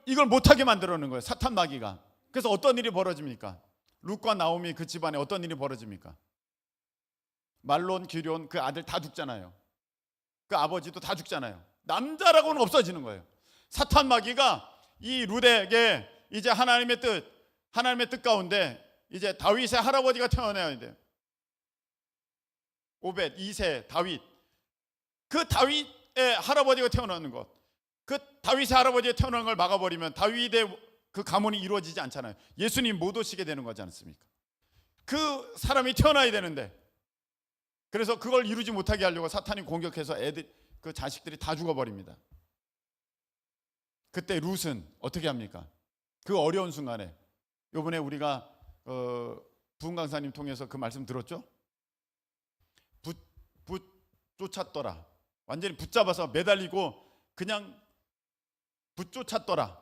이걸 못하게 만들어 놓는 거예요. 사탄 마귀가. 그래서 어떤 일이 벌어집니까? 룻과 나오미 그 집안에 어떤 일이 벌어집니까? 말론, 기럨 그 아들 다 죽잖아요. 그 아버지도 다 죽잖아요. 남자라고는 없어지는 거예요. 사탄 마귀가 이 룻에게 이제 하나님의 뜻 가운데 이제 다윗의 할아버지가 태어나야 돼요. 오벳 2세 다윗. 그 다윗의 할아버지가 태어나는 것. 그 다윗의 할아버지가 태어나는 걸 막아버리면 다윗의 그 가문이 이루어지지 않잖아요. 예수님 못 오시게 되는 거지 않습니까? 그 사람이 태어나야 되는데 그래서 그걸 이루지 못하게 하려고 사탄이 공격해서 그 자식들이 다 죽어버립니다. 그때 룻은 어떻게 합니까? 그 어려운 순간에 이번에 우리가 부흥 강사님 통해서 그 말씀 들었죠? 쫓았더라. 완전히 붙잡아서 매달리고 그냥 붙쫓았더라.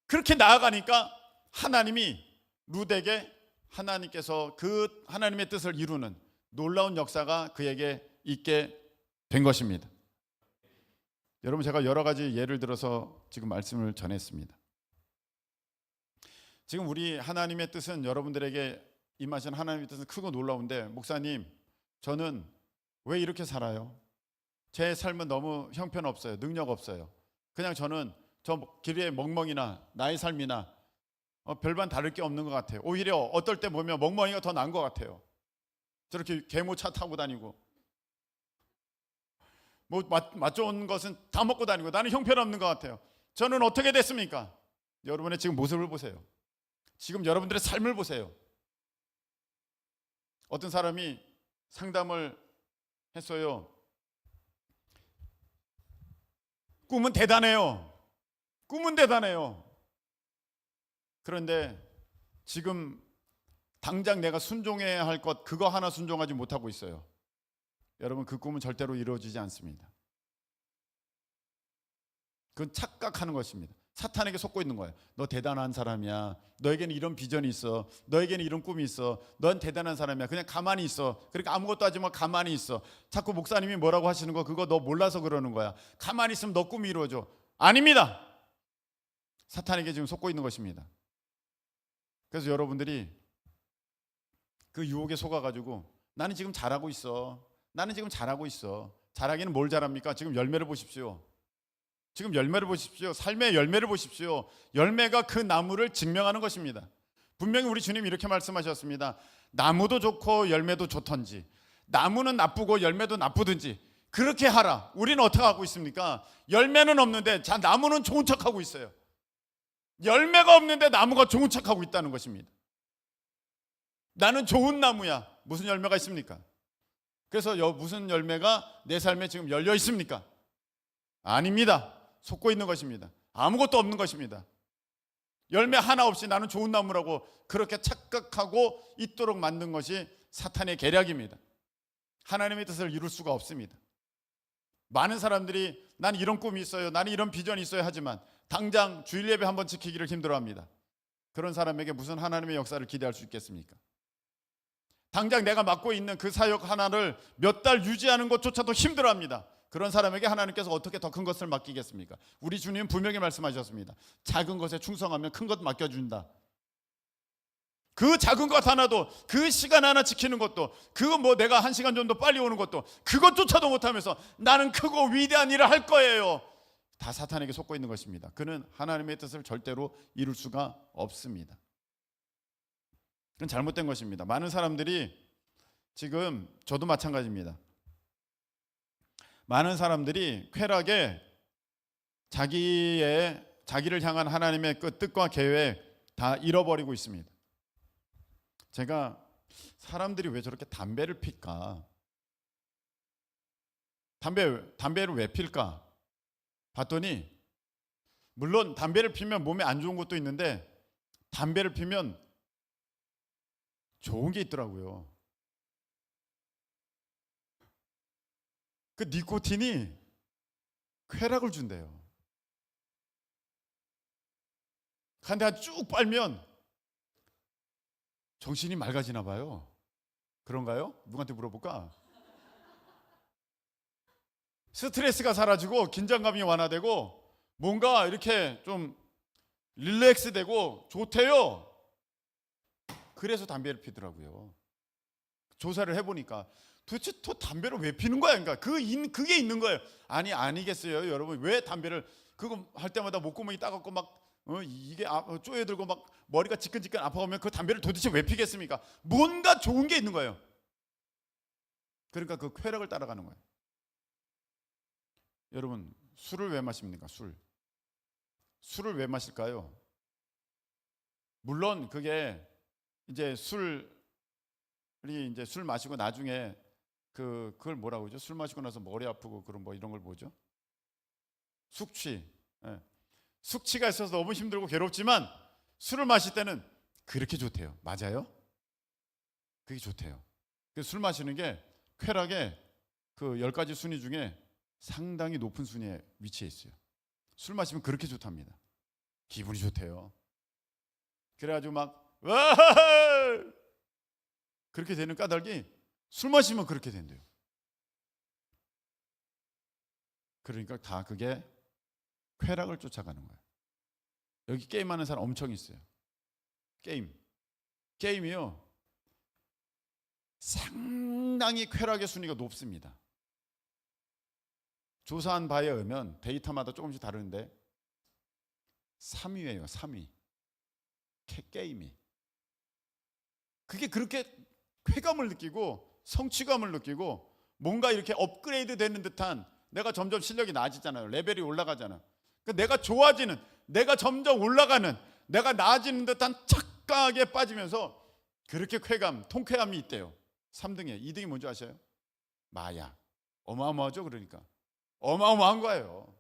그렇게 나아가니까 하나님이 룻에게 하나님께서 그 하나님의 뜻을 이루는 놀라운 역사가 그에게 있게 된 것입니다. 여러분 제가 여러 가지 예를 들어서 지금 말씀을 전했습니다. 지금 우리 하나님의 뜻은 여러분들에게 임하신 하나님의 뜻은 크고 놀라운데 목사님 저는 왜 이렇게 살아요? 제 삶은 너무 형편없어요. 능력 없어요. 그냥 저는 저 길의 멍멍이나 나의 삶이나 별반 다를 게 없는 것 같아요. 오히려 어떨 때 보면 멍멍이가 더 나은 것 같아요. 저렇게 개모차 타고 다니고 뭐 맛 좋은 것은 다 먹고 다니고 나는 형편없는 것 같아요. 저는 어떻게 됐습니까? 여러분의 지금 모습을 보세요. 지금 여러분들의 삶을 보세요. 어떤 사람이 상담을 했어요. 꿈은 대단해요. 꿈은 대단해요. 그런데 지금 당장 내가 순종해야 할 것 그거 하나 순종하지 못하고 있어요. 여러분 그 꿈은 절대로 이루어지지 않습니다. 그건 착각하는 것입니다. 사탄에게 속고 있는 거예요. 너 대단한 사람이야. 너에게는 이런 비전이 있어. 너에게는 이런 꿈이 있어. 넌 대단한 사람이야. 그냥 가만히 있어. 그러니까 아무것도 하지 마. 가만히 있어. 자꾸 목사님이 뭐라고 하시는 거 그거 너 몰라서 그러는 거야. 가만히 있으면 너 꿈이 이루어져. 아닙니다. 사탄에게 지금 속고 있는 것입니다. 그래서 여러분들이 그 유혹에 속아가지고 나는 지금 잘하고 있어. 나는 지금 잘하고 있어. 잘하기는 뭘 잘합니까? 지금 열매를 보십시오. 지금 열매를 보십시오. 삶의 열매를 보십시오. 열매가 그 나무를 증명하는 것입니다. 분명히 우리 주님 이렇게 말씀하셨습니다. 나무도 좋고 열매도 좋던지 나무는 나쁘고 열매도 나쁘든지 그렇게 하라. 우리는 어떻게 하고 있습니까? 열매는 없는데 나무는 좋은 척하고 있어요. 열매가 없는데 나무가 좋은 척하고 있다는 것입니다. 나는 좋은 나무야. 무슨 열매가 있습니까? 그래서 무슨 열매가 내 삶에 지금 열려 있습니까? 아닙니다. 속고 있는 것입니다. 아무것도 없는 것입니다. 열매 하나 없이 나는 좋은 나무라고 그렇게 착각하고 있도록 만든 것이 사탄의 계략입니다. 하나님의 뜻을 이룰 수가 없습니다. 많은 사람들이 난 이런 꿈이 있어요. 나는 이런 비전이 있어요 하지만 당장 주일 예배 한번 지키기를 힘들어합니다. 그런 사람에게 무슨 하나님의 역사를 기대할 수 있겠습니까? 당장 내가 맡고 있는 그 사역 하나를 몇 달 유지하는 것조차도 힘들어합니다. 그런 사람에게 하나님께서 어떻게 더 큰 것을 맡기겠습니까? 우리 주님은 분명히 말씀하셨습니다. 작은 것에 충성하면 큰 것 맡겨준다. 그 작은 것 하나도, 그 시간 하나 지키는 것도, 그거 뭐 내가 1시간 정도 빨리 오는 것도, 그것조차도 못하면서 나는 크고 위대한 일을 할 거예요, 다 사탄에게 속고 있는 것입니다. 그는 하나님의 뜻을 절대로 이룰 수가 없습니다. 그건 잘못된 것입니다. 많은 사람들이 지금, 저도 마찬가지입니다. 많은 사람들이 쾌락에 자기를 향한 하나님의 그 뜻과 계획 다 잃어버리고 있습니다. 제가 사람들이 왜 저렇게 담배를 필까? 담배를 왜 필까? 봤더니 물론 담배를 피면 몸에 안 좋은 것도 있는데 담배를 피면 좋은 게 있더라고요. 그 니코틴이 쾌락을 준대요. 한 대 쭉 빨면 정신이 맑아지나 봐요. 그런가요? 누구한테 물어볼까? 스트레스가 사라지고 긴장감이 완화되고 뭔가 이렇게 좀 릴렉스되고 좋대요. 그래서 담배를 피더라고요. 조사를 해보니까 도대체 또 담배를 왜 피는 거야? 그러니까 그게 있는 거예요. 아니겠어요, 여러분? 왜 담배를 그거 할 때마다 목구멍이 따갑고 막 이게 쪼여들고 막 머리가 지끈지끈 아파오면 그 담배를 도대체 왜 피겠습니까? 뭔가 좋은 게 있는 거예요. 그러니까 그 쾌락을 따라가는 거예요. 여러분, 술을 왜 마십니까? 술을 왜 마실까요? 물론 그게 이제 술 마시고 나중에 그걸 뭐라고 하죠? 술 마시고 나서 머리 아프고 그런 뭐 이런 걸 뭐죠? 숙취. 예. 숙취가 있어서 너무 힘들고 괴롭지만 술을 마실 때는 그렇게 좋대요. 맞아요? 그게 좋대요. 술 마시는 게 쾌락의 그 10가지 순위 중에 상당히 높은 순위에 위치해 있어요. 술 마시면 그렇게 좋답니다. 기분이 좋대요. 그래가지고 막 와! 그렇게 되는 까닭이 술 마시면 그렇게 된대요. 그러니까 다 그게 쾌락을 쫓아가는 거예요. 여기 게임하는 사람 엄청 있어요. 게임이요 상당히 쾌락의 순위가 높습니다. 조사한 바에 의하면 데이터마다 조금씩 다르는데 3위예요. 3위. 게임이. 그게 그렇게 쾌감을 느끼고 성취감을 느끼고 뭔가 이렇게 업그레이드 되는 듯한, 내가 점점 실력이 나아지잖아요. 레벨이 올라가잖아. 그러니까 내가 좋아지는, 내가 점점 올라가는, 내가 나아지는 듯한 착각에 빠지면서 그렇게 통쾌함이 있대요. 3등이에요. 2등이 뭔지 아셔요? 마약. 어마어마하죠. 그러니까 어마어마한 거예요.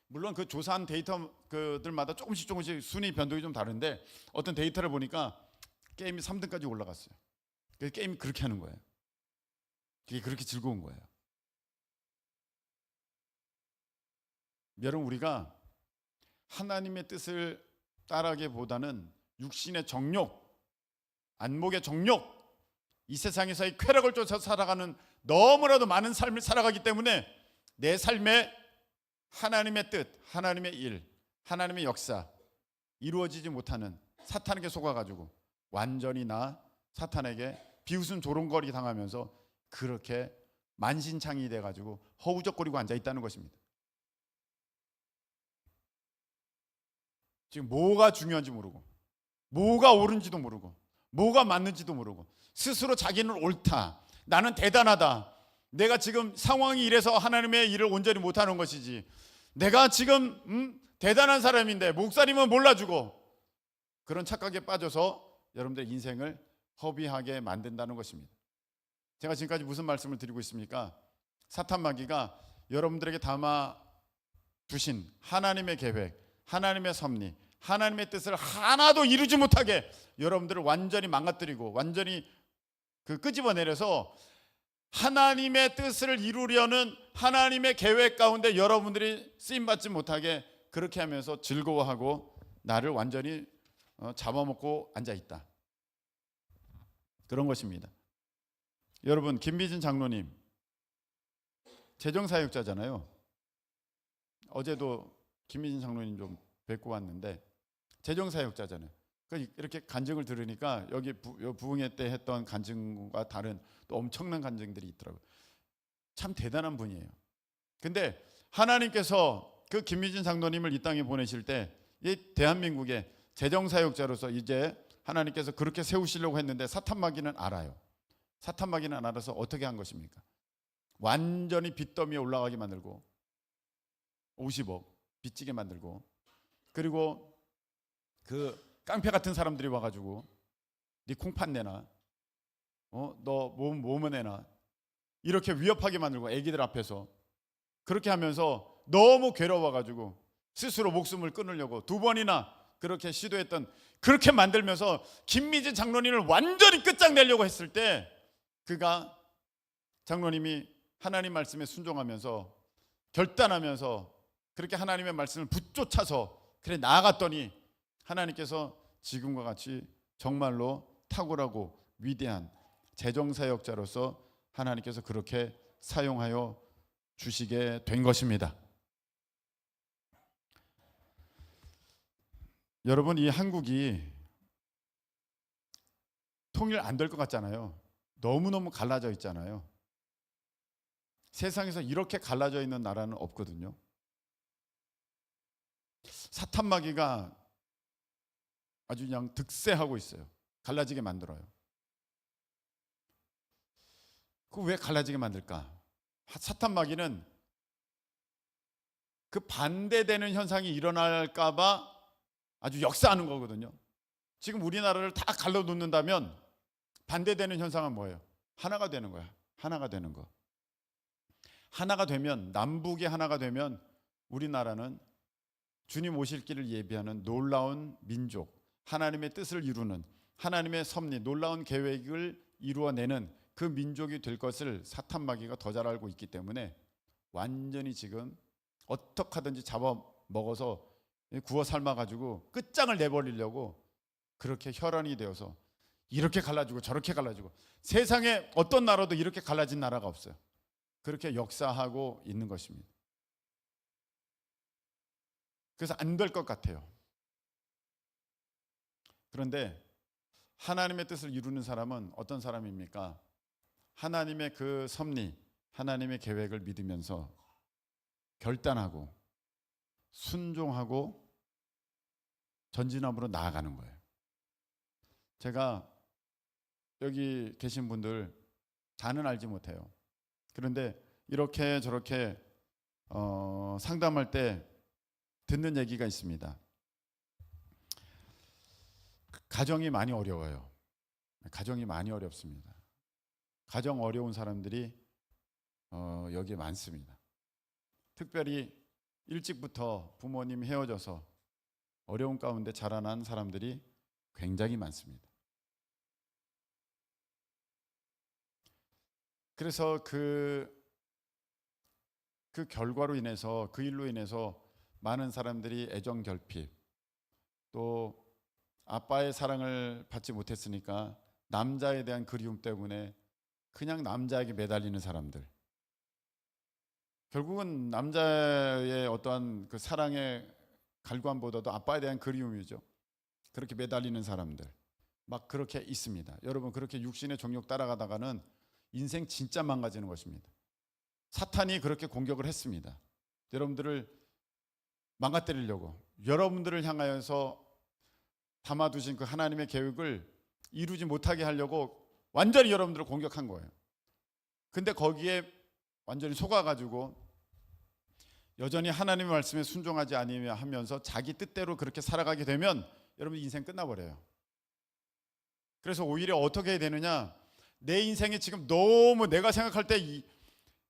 물론 그 조사한 데이터들마다 조금씩 순위 변동이 좀 다른데 어떤 데이터를 보니까 게임이 3등까지 올라갔어요. 그래서 게임이 그렇게 하는 거예요. 그게 그렇게 즐거운 거예요. 여러분, 우리가 하나님의 뜻을 따라하기보다는 육신의 정욕, 안목의 정욕, 이 세상에서의 쾌락을 쫓아 살아가는 너무나도 많은 삶을 살아가기 때문에 내 삶에 하나님의 뜻, 하나님의 일, 하나님의 역사 이루어지지 못하는 사탄에게 속아가지고 완전히 사탄에게 비웃음 조롱거리 당하면서 그렇게 만신창이 돼가지고 허우적거리고 앉아있다는 것입니다. 지금 뭐가 중요한지 모르고, 뭐가 옳은지도 모르고, 뭐가 맞는지도 모르고, 스스로 자기는 옳다, 나는 대단하다, 내가 지금 상황이 이래서 하나님의 일을 온전히 못하는 것이지, 내가 지금 대단한 사람인데 목사님은 몰라주고, 그런 착각에 빠져서 여러분들의 인생을 허비하게 만든다는 것입니다. 제가 지금까지 무슨 말씀을 드리고 있습니까? 사탄 마귀가 여러분들에게 담아 두신 하나님의 계획, 하나님의 섭리, 하나님의 뜻을 하나도 이루지 못하게 여러분들을 완전히 망가뜨리고 완전히 끄집어내려서 하나님의 뜻을 이루려는 하나님의 계획 가운데 여러분들이 쓰임받지 못하게 그렇게 하면서 즐거워하고 나를 완전히 잡아먹고 앉아 있다. 그런 것입니다. 여러분, 김미진 장로님 재정사역자잖아요. 어제도 김미진 장로님 좀 뵙고 왔는데 재정사역자잖아요. 이렇게 간증을 들으니까 여기 부흥회 때 했던 간증과 다른 또 엄청난 간증들이 있더라고요. 참 대단한 분이에요. 근데 하나님께서 그 김미진 장로님을 이 땅에 보내실 때 이 대한민국의 재정사역자로서 이제 하나님께서 그렇게 세우시려고 했는데 사탄마귀는 알아요. 사탄마귀는 알아서 어떻게 한 것입니까? 완전히 빚더미에 올라가게 만들고 50억 빚지게 만들고, 그리고 그 깡패 같은 사람들이 와가지고 네 콩팥 내놔, 너 뭐뭐 내놔, 이렇게 위협하게 만들고 애기들 앞에서 그렇게 하면서 너무 괴로워가지고 스스로 목숨을 끊으려고 2번이나 그렇게 시도했던, 그렇게 만들면서 김미진 장로님을 완전히 끝장내려고 했을 때 그가 장로님이 하나님 말씀에 순종하면서 결단하면서 그렇게 하나님의 말씀을 붙쫓아서 그래 나아갔더니 하나님께서 지금과 같이 정말로 탁월하고 위대한 재정사역자로서 하나님께서 그렇게 사용하여 주시게 된 것입니다. 여러분, 이 한국이 통일 안 될 것 같잖아요. 너무너무 갈라져 있잖아요. 세상에서 이렇게 갈라져 있는 나라는 없거든요. 사탄마귀가 아주 그냥 득세하고 있어요. 갈라지게 만들어요. 그 왜 갈라지게 만들까? 사탄마귀는 그 반대되는 현상이 일어날까 봐 아주 역사하는 거거든요. 지금 우리나라를 다 갈라놓는다면 반대되는 현상은 뭐예요? 하나가 되는 거야. 하나가 되는 거. 하나가 되면, 남북이 하나가 되면 우리나라는 주님 오실 길을 예비하는 놀라운 민족, 하나님의 뜻을 이루는, 하나님의 섭리, 놀라운 계획을 이루어내는 그 민족이 될 것을 사탄마귀가 더 잘 알고 있기 때문에 완전히 지금 어떻게 하든지 잡아먹어서 구워 삶아가지고 끝장을 내버리려고 그렇게 혈안이 되어서 이렇게 갈라지고 저렇게 갈라지고, 세상에 어떤 나라도 이렇게 갈라진 나라가 없어요. 그렇게 역사하고 있는 것입니다. 그래서 안 될 것 같아요. 그런데 하나님의 뜻을 이루는 사람은 어떤 사람입니까? 하나님의 그 섭리, 하나님의 계획을 믿으면서 결단하고 순종하고 전진함으로 나아가는 거예요. 제가 여기 계신 분들 다는 알지 못해요. 그런데 이렇게 저렇게 상담할 때 듣는 얘기가 있습니다. 가정이 많이 어려워요. 가정이 많이 어렵습니다. 가정 어려운 사람들이 여기에 많습니다. 특별히 일찍부터 부모님 헤어져서 어려운 가운데 자라난 사람들이 굉장히 많습니다. 그래서 그 결과로 인해서, 그 일로 인해서 많은 사람들이 애정 결핍, 또 아빠의 사랑을 받지 못했으니까 남자에 대한 그리움 때문에 그냥 남자에게 매달리는 사람들, 결국은 남자의 어떠한 그 사랑의 갈관보다도 아빠에 대한 그리움이죠. 그렇게 매달리는 사람들 막 그렇게 있습니다. 여러분, 그렇게 육신의 정욕 따라가다가는 인생 진짜 망가지는 것입니다. 사탄이 그렇게 공격을 했습니다. 여러분들을 망가뜨리려고, 여러분들을 향하여서 담아두신 그 하나님의 계획을 이루지 못하게 하려고 완전히 여러분들을 공격한 거예요. 근데 거기에 완전히 속아가지고 여전히 하나님의 말씀에 순종하지 아니며 하면서 자기 뜻대로 그렇게 살아가게 되면 여러분 인생 끝나버려요. 그래서 오히려 어떻게 해야 되느냐, 내 인생이 지금 너무 내가 생각할 때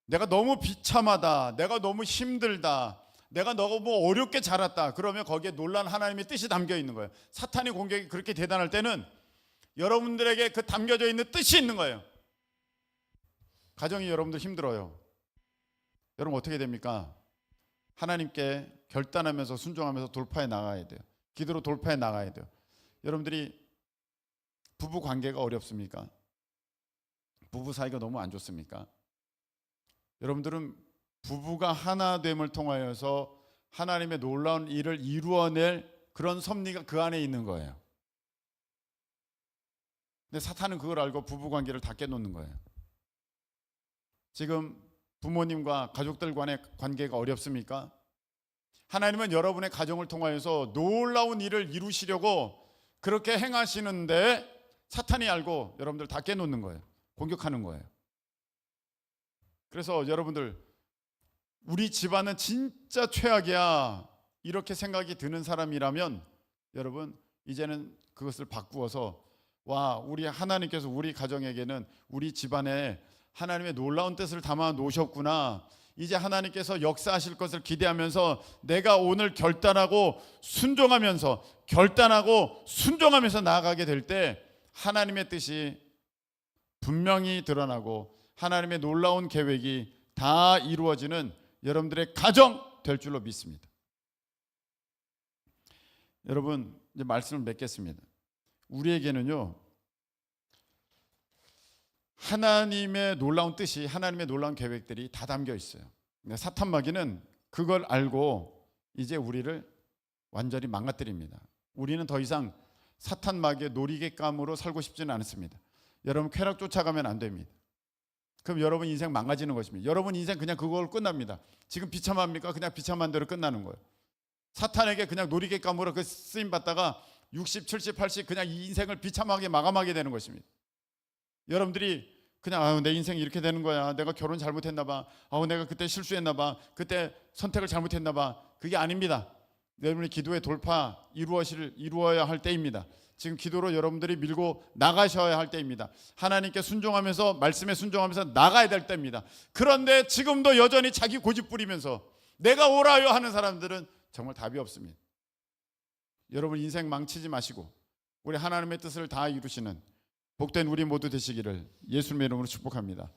내가 너무 비참하다, 내가 너무 힘들다, 내가 너무 어렵게 자랐다, 그러면 거기에 놀란 하나님의 뜻이 담겨 있는 거예요. 사탄의 공격이 그렇게 대단할 때는 여러분들에게 그 담겨져 있는 뜻이 있는 거예요. 가정이 여러분들 힘들어요. 여러분 어떻게 됩니까? 하나님께 결단하면서 순종하면서 돌파해 나가야 돼요. 기도로 돌파해 나가야 돼요. 여러분들이 부부 관계가 어렵습니까? 부부 사이가 너무 안 좋습니까? 여러분들은 부부가 하나됨을 통하여서 하나님의 놀라운 일을 이루어낼 그런 섭리가 그 안에 있는 거예요. 근데 사탄은 그걸 알고 부부 관계를 다 깨놓는 거예요. 지금 부모님과 가족들 간의 관계가 어렵습니까? 하나님은 여러분의 가정을 통하여서 놀라운 일을 이루시려고 그렇게 행하시는데 사탄이 알고 여러분들 다 깨놓는 거예요. 공격하는 거예요. 그래서 여러분들, 우리 집안은 진짜 최악이야 이렇게 생각이 드는 사람이라면 여러분 이제는 그것을 바꾸어서 와, 우리 하나님께서 우리 가정에게는 우리 집안에 하나님의 놀라운 뜻을 담아 놓으셨구나. 이제 하나님께서 역사하실 것을 기대하면서 내가 오늘 결단하고 순종하면서 나아가게 될 때 하나님의 뜻이 분명히 드러나고 하나님의 놀라운 계획이 다 이루어지는 여러분들의 가정 될 줄로 믿습니다. 여러분, 이제 말씀을 맺겠습니다. 우리에게는요, 하나님의 놀라운 뜻이, 하나님의 놀라운 계획들이 다 담겨 있어요. 사탄 마귀는 그걸 알고 이제 우리를 완전히 망가뜨립니다. 우리는 더 이상 사탄 마귀의 놀이개감으로 살고 싶지는 않습니다. 여러분, 쾌락 쫓아가면 안 됩니다. 그럼 여러분 인생 망가지는 것입니다. 여러분 인생 그냥 그걸 끝납니다. 지금 비참합니까? 그냥 비참한 대로 끝나는 거예요. 사탄에게 그냥 놀이개감으로 그 쓰임 받다가 60, 70, 80 그냥 이 인생을 비참하게 마감하게 되는 것입니다. 여러분들이 그냥 내 인생이 이렇게 되는 거야. 내가 결혼 잘못했나 봐. 내가 그때 실수했나 봐. 그때 선택을 잘못했나 봐. 그게 아닙니다. 여러분의 기도의 돌파 이루어야 할 때입니다. 지금 기도로 여러분들이 밀고 나가셔야 할 때입니다. 하나님께 순종하면서, 말씀에 순종하면서 나가야 될 때입니다. 그런데 지금도 여전히 자기 고집 부리면서 내가 옳아요 하는 사람들은 정말 답이 없습니다. 여러분 인생 망치지 마시고 우리 하나님의 뜻을 다 이루시는 복된 우리 모두 되시기를 예수님의 이름으로 축복합니다.